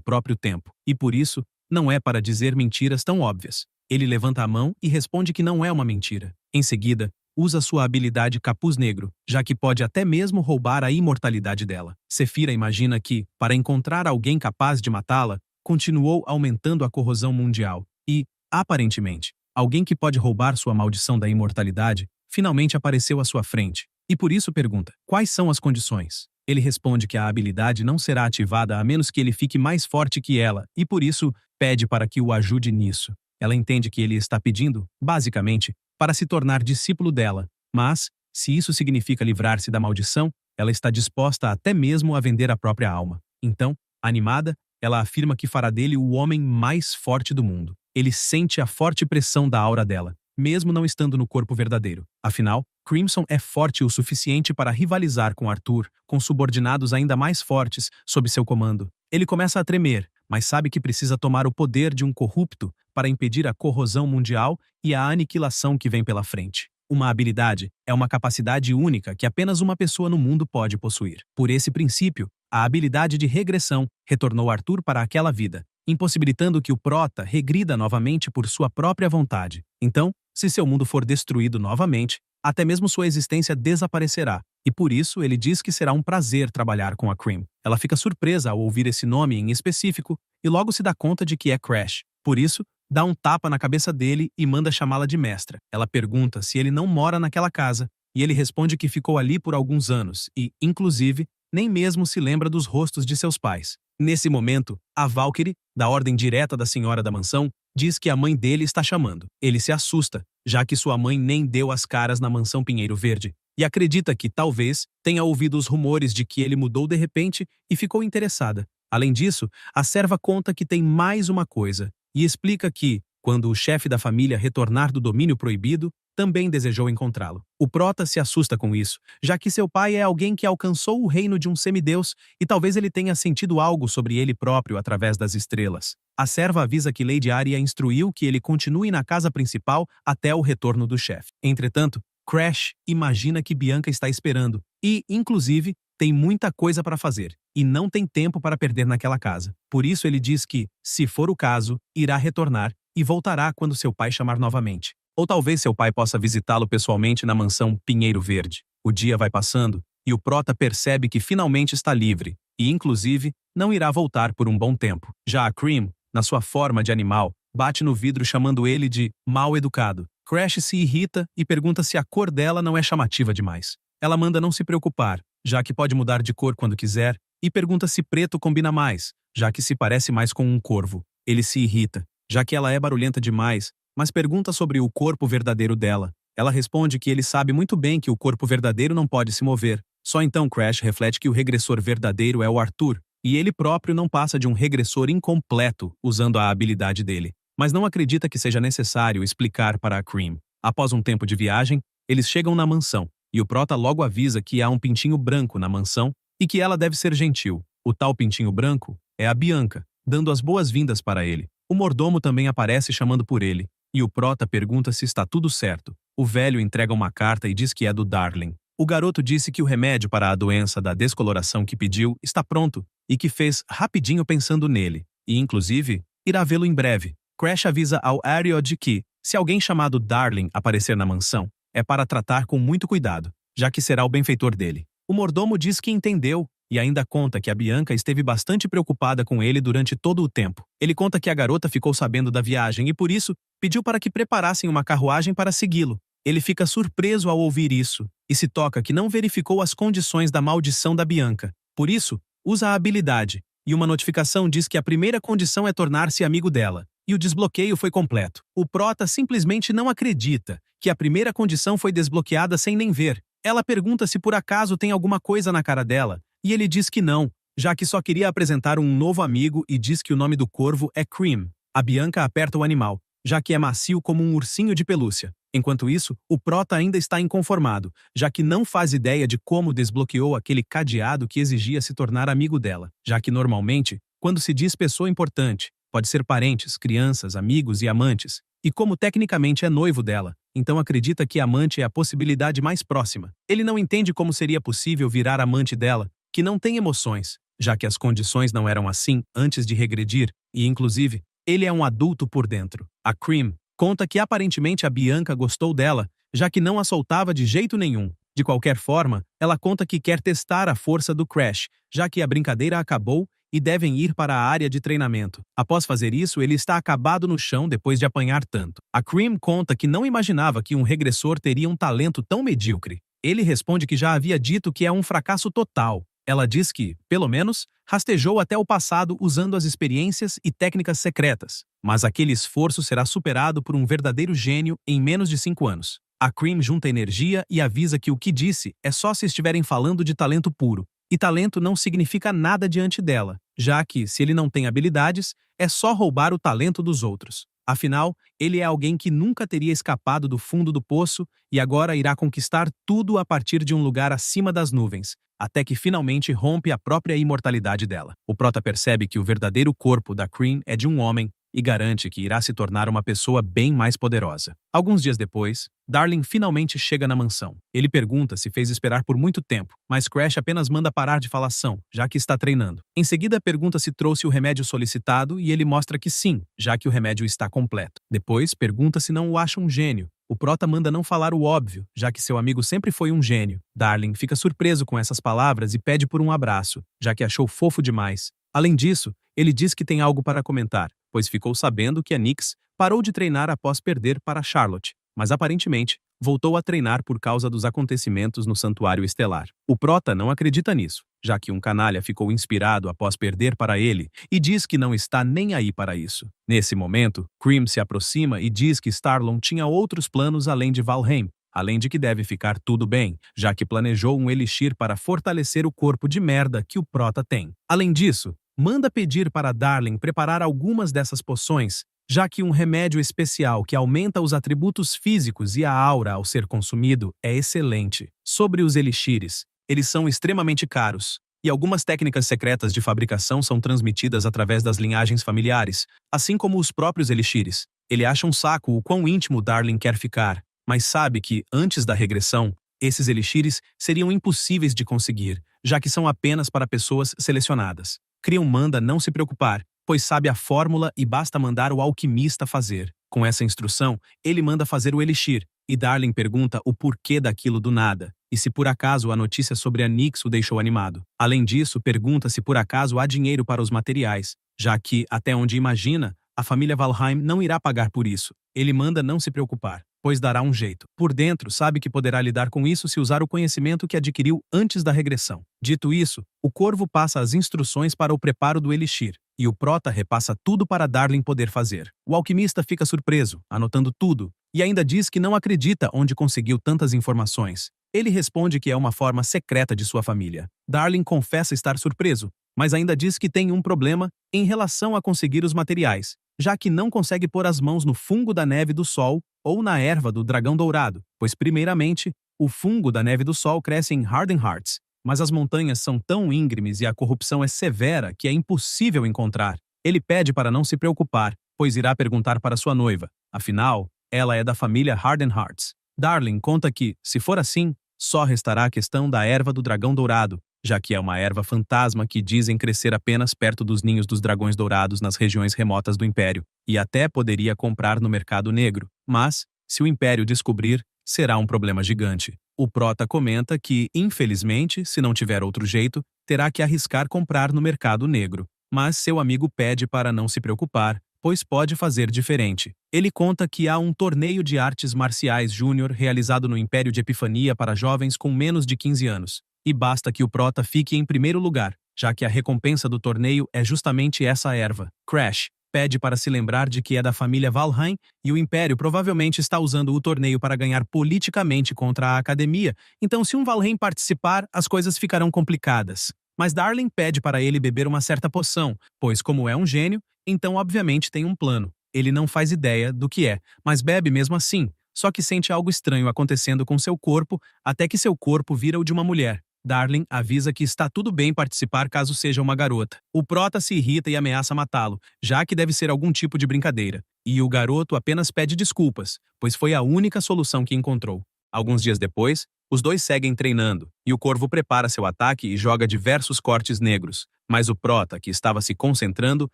próprio tempo, e por isso, não é para dizer mentiras tão óbvias. Ele levanta a mão e responde que não é uma mentira. Em seguida, usa sua habilidade Capuz Negro, já que pode até mesmo roubar a imortalidade dela. Sephira imagina que, para encontrar alguém capaz de matá-la, continuou aumentando a corrosão mundial e, aparentemente, alguém que pode roubar sua maldição da imortalidade finalmente apareceu à sua frente, e por isso pergunta: quais são as condições? Ele responde que a habilidade não será ativada a menos que ele fique mais forte que ela, e por isso, pede para que o ajude nisso. Ela entende que ele está pedindo, basicamente, para se tornar discípulo dela, mas, se isso significa livrar-se da maldição, ela está disposta até mesmo a vender a própria alma. Então, animada, ela afirma que fará dele o homem mais forte do mundo. Ele sente a forte pressão da aura dela, mesmo não estando no corpo verdadeiro. Afinal, Crimson é forte o suficiente para rivalizar com Arthur, com subordinados ainda mais fortes sob seu comando. Ele começa a tremer, mas sabe que precisa tomar o poder de um corrupto para impedir a corrosão mundial e a aniquilação que vem pela frente. Uma habilidade é uma capacidade única que apenas uma pessoa no mundo pode possuir. Por esse princípio, a habilidade de regressão retornou Arthur para aquela vida, impossibilitando que o Prota regrida novamente por sua própria vontade. Então, se seu mundo for destruído novamente, até mesmo sua existência desaparecerá, e por isso ele diz que será um prazer trabalhar com a Cream. Ela fica surpresa ao ouvir esse nome em específico e logo se dá conta de que é Crash. Por isso, dá um tapa na cabeça dele e manda chamá-la de mestra. Ela pergunta se ele não mora naquela casa, e ele responde que ficou ali por alguns anos e, inclusive, nem mesmo se lembra dos rostos de seus pais. Nesse momento, a Valkyrie, da ordem direta da senhora da mansão, diz que a mãe dele está chamando. Ele se assusta, já que sua mãe nem deu as caras na mansão Pinheiro Verde, e acredita que, talvez, tenha ouvido os rumores de que ele mudou de repente e ficou interessada. Além disso, a serva conta que tem mais uma coisa, e explica que, quando o chefe da família retornar do domínio proibido, também desejou encontrá-lo. O Prota se assusta com isso, já que seu pai é alguém que alcançou o reino de um semideus e talvez ele tenha sentido algo sobre ele próprio através das estrelas. A serva avisa que Lady Arya instruiu que ele continue na casa principal até o retorno do chefe. Entretanto, Crash imagina que Bianca está esperando e, inclusive, tem muita coisa para fazer e não tem tempo para perder naquela casa. Por isso ele diz que, se for o caso, irá retornar e voltará quando seu pai chamar novamente. Ou talvez seu pai possa visitá-lo pessoalmente na mansão Pinheiro Verde. O dia vai passando e o Prota percebe que finalmente está livre e, inclusive, não irá voltar por um bom tempo. Já a Cream, na sua forma de animal, bate no vidro chamando ele de mal educado. Crash se irrita e pergunta se a cor dela não é chamativa demais. Ela manda não se preocupar, já que pode mudar de cor quando quiser, e pergunta se preto combina mais, já que se parece mais com um corvo. Ele se irrita, já que ela é barulhenta demais, mas pergunta sobre o corpo verdadeiro dela. Ela responde que ele sabe muito bem que o corpo verdadeiro não pode se mover. Só então Crash reflete que o regressor verdadeiro é o Arthur, e ele próprio não passa de um regressor incompleto usando a habilidade dele. Mas não acredita que seja necessário explicar para a Cream. Após um tempo de viagem, eles chegam na mansão, e o Prota logo avisa que há um pintinho branco na mansão e que ela deve ser gentil. O tal pintinho branco é a Bianca, dando as boas-vindas para ele. O mordomo também aparece chamando por ele, e o Prota pergunta se está tudo certo. O velho entrega uma carta e diz que é do Darling. O garoto disse que o remédio para a doença da descoloração que pediu está pronto e que fez rapidinho pensando nele, e inclusive, irá vê-lo em breve. Crash avisa ao Ariod que, se alguém chamado Darling aparecer na mansão, é para tratar com muito cuidado, já que será o benfeitor dele. O mordomo diz que entendeu e ainda conta que a Bianca esteve bastante preocupada com ele durante todo o tempo. Ele conta que a garota ficou sabendo da viagem e, por isso, pediu para que preparassem uma carruagem para segui-lo. Ele fica surpreso ao ouvir isso e se toca que não verificou as condições da maldição da Bianca. Por isso, usa a habilidade, e uma notificação diz que a primeira condição é tornar-se amigo dela. E o desbloqueio foi completo. O Prota simplesmente não acredita que a primeira condição foi desbloqueada sem nem ver, Ela pergunta se por acaso tem alguma coisa na cara dela, e ele diz que não, já que só queria apresentar um novo amigo e diz que o nome do corvo é Cream. A Bianca aperta o animal, já que é macio como um ursinho de pelúcia. Enquanto isso, o prota ainda está inconformado, já que não faz ideia de como desbloqueou aquele cadeado que exigia se tornar amigo dela, já que normalmente, quando se diz pessoa importante, pode ser parentes, crianças, amigos e amantes, e como tecnicamente é noivo dela, então acredita que amante é a possibilidade mais próxima. Ele não entende como seria possível virar amante dela, que não tem emoções, já que as condições não eram assim antes de regredir, e inclusive, ele é um adulto por dentro. A Cream conta que aparentemente a Bianca gostou dela, já que não a soltava de jeito nenhum. De qualquer forma, ela conta que quer testar a força do Crash, já que a brincadeira acabou e devem ir para a área de treinamento. Após fazer isso, ele está acabado no chão depois de apanhar tanto. A Cream conta que não imaginava que um regressor teria um talento tão medíocre. Ele responde que já havia dito que é um fracasso total. Ela diz que, pelo menos, rastejou até o passado usando as experiências e técnicas secretas, mas aquele esforço será superado por um verdadeiro gênio em menos de 5 anos. A Cream junta energia e avisa que o que disse é só se estiverem falando de talento puro, e talento não significa nada diante dela, já que, se ele não tem habilidades, é só roubar o talento dos outros. Afinal, ele é alguém que nunca teria escapado do fundo do poço e agora irá conquistar tudo a partir de um lugar acima das nuvens, até que finalmente rompe a própria imortalidade dela. O prota percebe que o verdadeiro corpo da Cream é de um homem e garante que irá se tornar uma pessoa bem mais poderosa. Alguns dias depois, Darling finalmente chega na mansão. Ele pergunta se fez esperar por muito tempo, mas Crash apenas manda parar de falação, já que está treinando. Em seguida, pergunta se trouxe o remédio solicitado e ele mostra que sim, já que o remédio está completo. Depois, pergunta se não o acha um gênio. O prota manda não falar o óbvio, já que seu amigo sempre foi um gênio. Darling fica surpreso com essas palavras e pede por um abraço, já que achou fofo demais. Além disso, ele diz que tem algo para comentar, pois ficou sabendo que a Nyx parou de treinar após perder para Charlotte, mas aparentemente voltou a treinar por causa dos acontecimentos no Santuário Estelar. O prota não acredita nisso, já que um canalha ficou inspirado após perder para ele e diz que não está nem aí para isso. Nesse momento, Cream se aproxima e diz que Starlon tinha outros planos além de Valheim, além de que deve ficar tudo bem, já que planejou um elixir para fortalecer o corpo de merda que o prota tem. Além disso, manda pedir para Darling preparar algumas dessas poções, já que um remédio especial que aumenta os atributos físicos e a aura ao ser consumido é excelente. Sobre os elixires, eles são extremamente caros, e algumas técnicas secretas de fabricação são transmitidas através das linhagens familiares, assim como os próprios elixires. Ele acha um saco o quão íntimo Darling quer ficar, mas sabe que, antes da regressão, esses elixires seriam impossíveis de conseguir, já que são apenas para pessoas selecionadas. Cream manda não se preocupar, pois sabe a fórmula e basta mandar o alquimista fazer. Com essa instrução, ele manda fazer o elixir, e Darling pergunta o porquê daquilo do nada, e se por acaso a notícia sobre a Nyx o deixou animado. Além disso, pergunta se por acaso há dinheiro para os materiais, já que, até onde imagina, a família Valheim não irá pagar por isso. Ele manda não se preocupar, pois dará um jeito. Por dentro, sabe que poderá lidar com isso se usar o conhecimento que adquiriu antes da regressão. Dito isso, o corvo passa as instruções para o preparo do elixir, e o prota repassa tudo para Darling poder fazer. O alquimista fica surpreso, anotando tudo, e ainda diz que não acredita onde conseguiu tantas informações. Ele responde que é uma forma secreta de sua família. Darling confessa estar surpreso, mas ainda diz que tem um problema em relação a conseguir os materiais, já que não consegue pôr as mãos no fungo da neve do sol ou na erva do dragão dourado, pois primeiramente, o fungo da neve do sol cresce em Harden Hearts, mas as montanhas são tão íngremes e a corrupção é severa que é impossível encontrar. Ele pede para não se preocupar, pois irá perguntar para sua noiva. Afinal, ela é da família Harden Hearts. Darling conta que, se for assim, só restará a questão da erva do dragão dourado, já que é uma erva fantasma que dizem crescer apenas perto dos ninhos dos dragões dourados nas regiões remotas do Império, e até poderia comprar no mercado negro. Mas, se o Império descobrir, será um problema gigante. O prota comenta que, infelizmente, se não tiver outro jeito, terá que arriscar comprar no mercado negro. Mas seu amigo pede para não se preocupar, pois pode fazer diferente. Ele conta que há um torneio de artes marciais júnior realizado no Império de Epifania para jovens com menos de 15 anos. E basta que o prota fique em primeiro lugar, já que a recompensa do torneio é justamente essa erva. Crash pede para se lembrar de que é da família Valheim e o Império provavelmente está usando o torneio para ganhar politicamente contra a Academia, então se um Valheim participar, as coisas ficarão complicadas. Mas Darling pede para ele beber uma certa poção, pois como é um gênio, então obviamente tem um plano. Ele não faz ideia do que é, mas bebe mesmo assim, só que sente algo estranho acontecendo com seu corpo, até que seu corpo vira o de uma mulher. Darling avisa que está tudo bem participar caso seja uma garota. O prota se irrita e ameaça matá-lo, já que deve ser algum tipo de brincadeira. E o garoto apenas pede desculpas, pois foi a única solução que encontrou. Alguns dias depois, os dois seguem treinando, e o corvo prepara seu ataque e joga diversos cortes negros. Mas o prota, que estava se concentrando,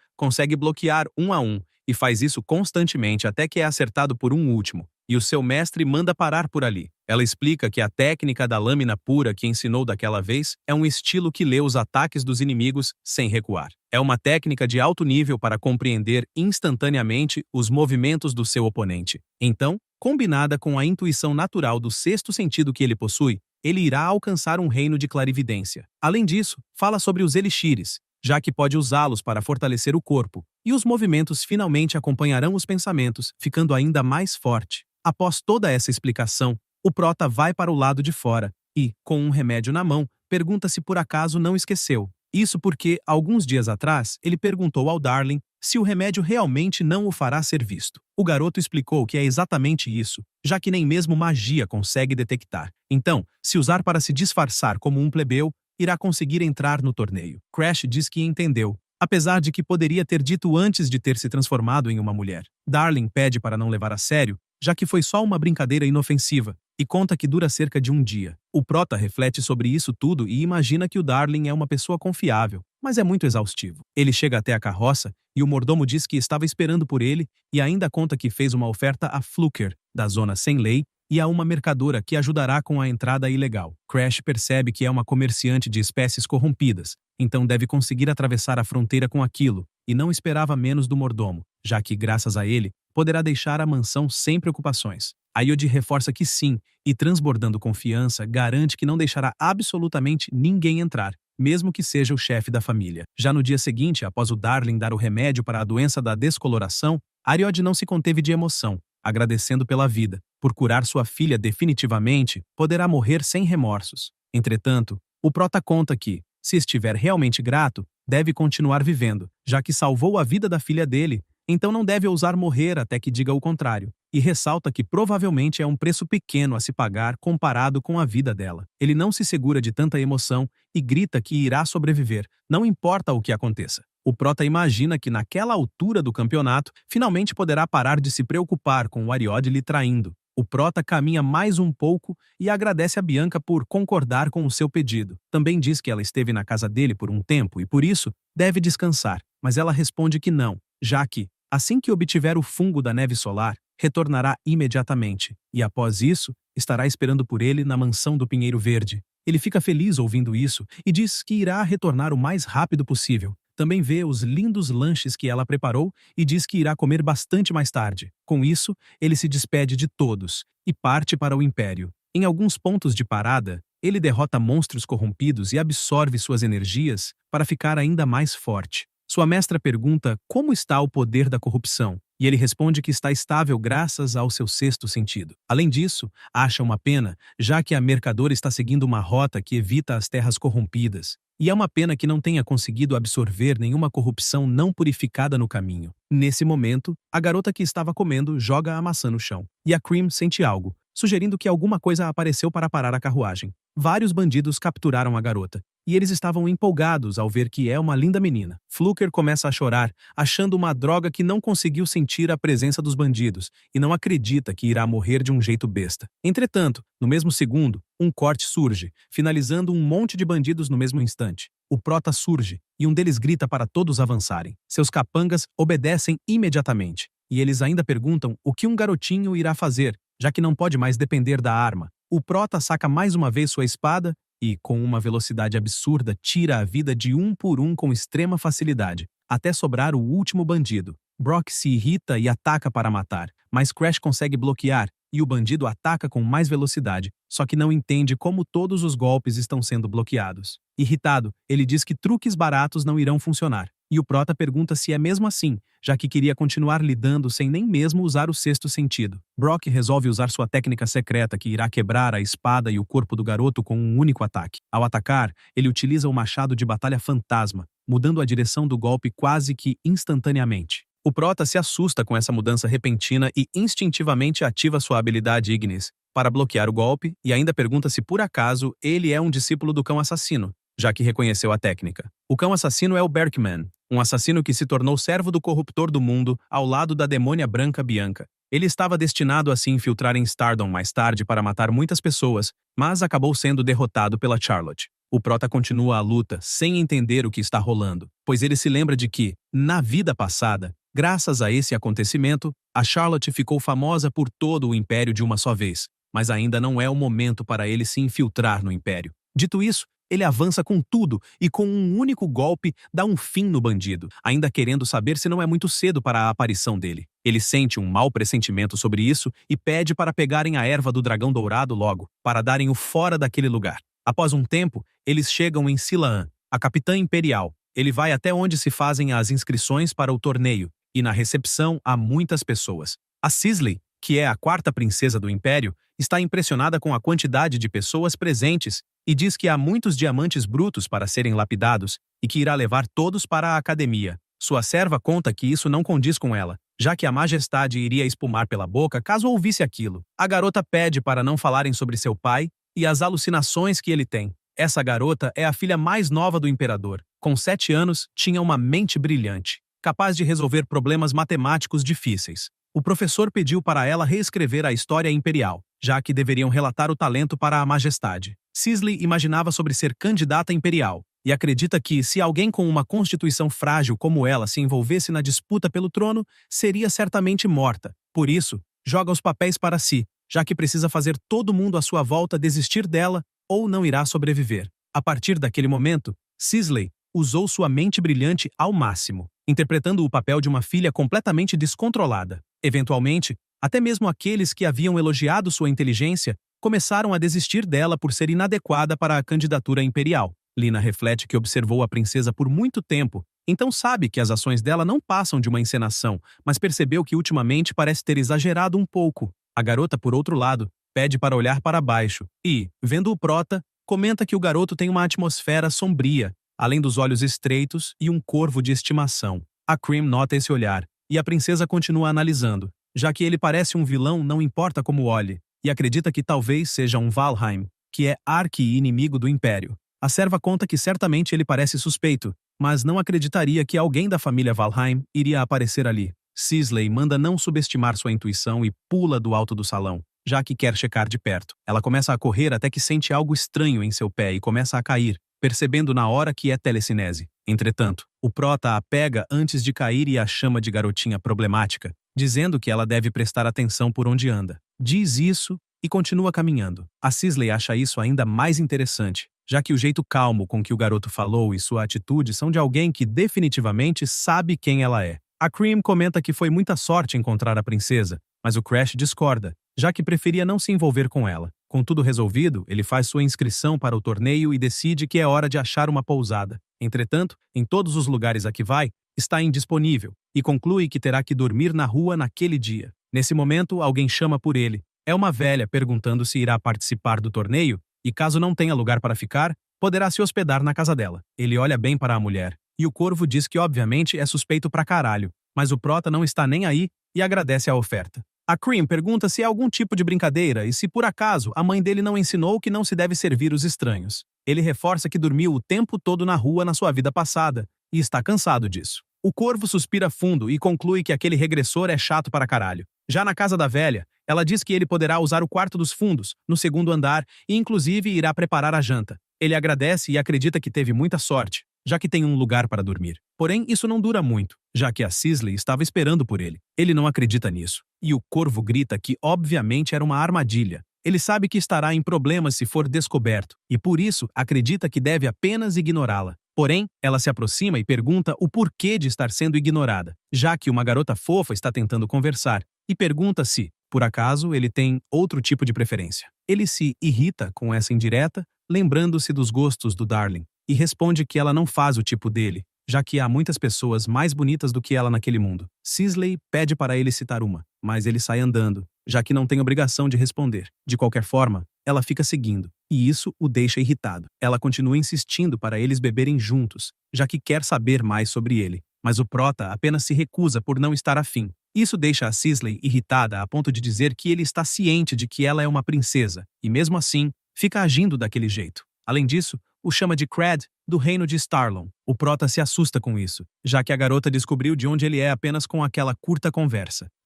consegue bloquear um a um, e faz isso constantemente até que é acertado por um último. E o seu mestre manda parar por ali. Ela explica que a técnica da lâmina pura que ensinou daquela vez é um estilo que lê os ataques dos inimigos sem recuar. É uma técnica de alto nível para compreender instantaneamente os movimentos do seu oponente. Então, combinada com a intuição natural do sexto sentido que ele possui, ele irá alcançar um reino de clarividência. Além disso, fala sobre os elixires, já que pode usá-los para fortalecer o corpo, e os movimentos finalmente acompanharão os pensamentos, ficando ainda mais forte. Após toda essa explicação, o prota vai para o lado de fora e, com um remédio na mão, pergunta se por acaso não esqueceu. Isso porque, alguns dias atrás, ele perguntou ao Darling se o remédio realmente não o fará ser visto. O garoto explicou que é exatamente isso, já que nem mesmo magia consegue detectar. Então, se usar para se disfarçar como um plebeu, irá conseguir entrar no torneio. Crash diz que entendeu, apesar de que poderia ter dito antes de ter se transformado em uma mulher. Darling pede para não levar a sério, já que foi só uma brincadeira inofensiva, e conta que dura cerca de um dia. O prota reflete sobre isso tudo e imagina que o Darling é uma pessoa confiável, mas é muito exaustivo. Ele chega até a carroça e o mordomo diz que estava esperando por ele e ainda conta que fez uma oferta a Fluker, da zona sem lei, e a uma mercadora que ajudará com a entrada ilegal. Crash percebe que é uma comerciante de espécies corrompidas, então deve conseguir atravessar a fronteira com aquilo, e não esperava menos do mordomo, já que, graças a ele, poderá deixar a mansão sem preocupações. Ayodi reforça que sim, e transbordando confiança, garante que não deixará absolutamente ninguém entrar, mesmo que seja o chefe da família. Já no dia seguinte, após o Darling dar o remédio para a doença da descoloração, Ayodi não se conteve de emoção, agradecendo pela vida. Por curar sua filha definitivamente, poderá morrer sem remorsos. Entretanto, o prota conta que, se estiver realmente grato, deve continuar vivendo, já que salvou a vida da filha dele, então não deve ousar morrer até que diga o contrário, e ressalta que provavelmente é um preço pequeno a se pagar comparado com a vida dela. Ele não se segura de tanta emoção e grita que irá sobreviver, não importa o que aconteça. O prota imagina que naquela altura do campeonato, finalmente poderá parar de se preocupar com o Ayodi lhe traindo. O prota caminha mais um pouco e agradece a Bianca por concordar com o seu pedido. Também diz que ela esteve na casa dele por um tempo e, por isso, deve descansar, mas ela responde que não, já que, assim que obtiver o fungo da neve solar, retornará imediatamente, e após isso, estará esperando por ele na mansão do Pinheiro Verde. Ele fica feliz ouvindo isso e diz que irá retornar o mais rápido possível. Também vê os lindos lanches que ela preparou e diz que irá comer bastante mais tarde. Com isso, ele se despede de todos e parte para o Império. Em alguns pontos de parada, ele derrota monstros corrompidos e absorve suas energias para ficar ainda mais forte. Sua mestra pergunta como está o poder da corrupção, e ele responde que está estável graças ao seu sexto sentido. Além disso, acha uma pena, já que a mercadora está seguindo uma rota que evita as terras corrompidas, e é uma pena que não tenha conseguido absorver nenhuma corrupção não purificada no caminho. Nesse momento, a garota que estava comendo joga a maçã no chão, e a Cream sente algo, sugerindo que alguma coisa apareceu para parar a carruagem. Vários bandidos capturaram a garota, e eles estavam empolgados ao ver que é uma linda menina. Fluker começa a chorar, achando uma droga que não conseguiu sentir a presença dos bandidos, e não acredita que irá morrer de um jeito besta. Entretanto, no mesmo segundo, um corte surge, finalizando um monte de bandidos no mesmo instante. O prota surge, e um deles grita para todos avançarem. Seus capangas obedecem imediatamente, e eles ainda perguntam o que um garotinho irá fazer, já que não pode mais depender da arma. O prota saca mais uma vez sua espada e, com uma velocidade absurda, tira a vida de um por um com extrema facilidade, até sobrar o último bandido. Brock se irrita e ataca para matar, mas Crash consegue bloquear, e o bandido ataca com mais velocidade, só que não entende como todos os golpes estão sendo bloqueados. Irritado, ele diz que truques baratos não irão funcionar, e o prota pergunta se é mesmo assim, já que queria continuar lidando sem nem mesmo usar o sexto sentido. Brock resolve usar sua técnica secreta que irá quebrar a espada e o corpo do garoto com um único ataque. Ao atacar, ele utiliza o machado de batalha fantasma, mudando a direção do golpe quase que instantaneamente. O prota se assusta com essa mudança repentina e instintivamente ativa sua habilidade Ignis para bloquear o golpe e ainda pergunta se por acaso ele é um discípulo do cão assassino, já que reconheceu a técnica. O cão assassino é o Berkman, um assassino que se tornou servo do corruptor do mundo ao lado da demônia branca Bianca. Ele estava destinado a se infiltrar em Stardom mais tarde para matar muitas pessoas, mas acabou sendo derrotado pela Charlotte. O prota continua a luta sem entender o que está rolando, pois ele se lembra de que, na vida passada, graças a esse acontecimento, a Charlotte ficou famosa por todo o Império de uma só vez, mas ainda não é o momento para ele se infiltrar no Império. Dito isso, ele avança com tudo e com um único golpe dá um fim no bandido, ainda querendo saber se não é muito cedo para a aparição dele. Ele sente um mau pressentimento sobre isso e pede para pegarem a erva do dragão dourado logo, para darem-o fora daquele lugar. Após um tempo, eles chegam em Silaan, a capitã imperial. Ele vai até onde se fazem as inscrições para o torneio, e na recepção há muitas pessoas. A Sisley, que é a quarta princesa do Império, está impressionada com a quantidade de pessoas presentes e diz que há muitos diamantes brutos para serem lapidados e que irá levar todos para a academia. Sua serva conta que isso não condiz com ela, já que a majestade iria espumar pela boca caso ouvisse aquilo. A garota pede para não falarem sobre seu pai e as alucinações que ele tem. Essa garota é a filha mais nova do imperador. Com 7 anos, tinha uma mente brilhante, capaz de resolver problemas matemáticos difíceis. O professor pediu para ela reescrever a história imperial, já que deveriam relatar o talento para a majestade. Sisley imaginava sobre ser candidata imperial, e acredita que, se alguém com uma constituição frágil como ela se envolvesse na disputa pelo trono, seria certamente morta. Por isso, joga os papéis para si, já que precisa fazer todo mundo à sua volta desistir dela ou não irá sobreviver. A partir daquele momento, Sisley usou sua mente brilhante ao máximo, interpretando o papel de uma filha completamente descontrolada. Eventualmente, até mesmo aqueles que haviam elogiado sua inteligência começaram a desistir dela por ser inadequada para a candidatura imperial. Lina reflete que observou a princesa por muito tempo, então sabe que as ações dela não passam de uma encenação, mas percebeu que ultimamente parece ter exagerado um pouco. A garota, por outro lado, pede para olhar para baixo e, vendo o prota, comenta que o garoto tem uma atmosfera sombria, além dos olhos estreitos e um corvo de estimação. A Cream nota esse olhar, e a princesa continua analisando, já que ele parece um vilão não importa como olhe, e acredita que talvez seja um Valheim, que é arqui-inimigo do Império. A serva conta que certamente ele parece suspeito, mas não acreditaria que alguém da família Valheim iria aparecer ali. Sisley manda não subestimar sua intuição e pula do alto do salão, já que quer checar de perto. Ela começa a correr até que sente algo estranho em seu pé e começa a cair, percebendo na hora que é telecinese. Entretanto, o prota a pega antes de cair e a chama de garotinha problemática, dizendo que ela deve prestar atenção por onde anda. Diz isso e continua caminhando. A Sisley acha isso ainda mais interessante, já que o jeito calmo com que o garoto falou e sua atitude são de alguém que definitivamente sabe quem ela é. A Cream comenta que foi muita sorte encontrar a princesa, mas o Crash discorda, já que preferia não se envolver com ela. Com tudo resolvido, ele faz sua inscrição para o torneio e decide que é hora de achar uma pousada. Entretanto, em todos os lugares a que vai, está indisponível, e conclui que terá que dormir na rua naquele dia. Nesse momento, alguém chama por ele. É uma velha perguntando se irá participar do torneio, e caso não tenha lugar para ficar, poderá se hospedar na casa dela. Ele olha bem para a mulher, e o corvo diz que obviamente é suspeito pra caralho, mas o prota não está nem aí e agradece a oferta. A Cream pergunta se é algum tipo de brincadeira e se por acaso a mãe dele não ensinou que não se deve servir os estranhos. Ele reforça que dormiu o tempo todo na rua na sua vida passada e está cansado disso. O corvo suspira fundo e conclui que aquele regressor é chato para caralho. Já na casa da velha, ela diz que ele poderá usar o quarto dos fundos, no segundo andar, e inclusive irá preparar a janta. Ele agradece e acredita que teve muita sorte, já que tem um lugar para dormir. Porém, isso não dura muito, já que a Sisley estava esperando por ele. Ele não acredita nisso, e o corvo grita que obviamente era uma armadilha. Ele sabe que estará em problemas se for descoberto, e por isso acredita que deve apenas ignorá-la. Porém, ela se aproxima e pergunta o porquê de estar sendo ignorada, já que uma garota fofa está tentando conversar, e pergunta se Por acaso, ele tem outro tipo de preferência. Ele se irrita com essa indireta, lembrando-se dos gostos do Darling, e responde que ela não faz o tipo dele, já que há muitas pessoas mais bonitas do que ela naquele mundo. Sisley pede para ele citar uma, mas ele sai andando, já que não tem obrigação de responder. De qualquer forma, ela fica seguindo, e isso o deixa irritado. Ela continua insistindo para eles beberem juntos, já que quer saber mais sobre ele, mas o prota apenas se recusa por não estar afim. Isso deixa a Sisley irritada a ponto de dizer que ele está ciente de que ela é uma princesa, e mesmo assim, fica agindo daquele jeito. Além disso, o chama de Cred, do reino de Starlon. O prota se assusta com isso, já que a garota descobriu de onde ele é apenas com aquela curta conversa.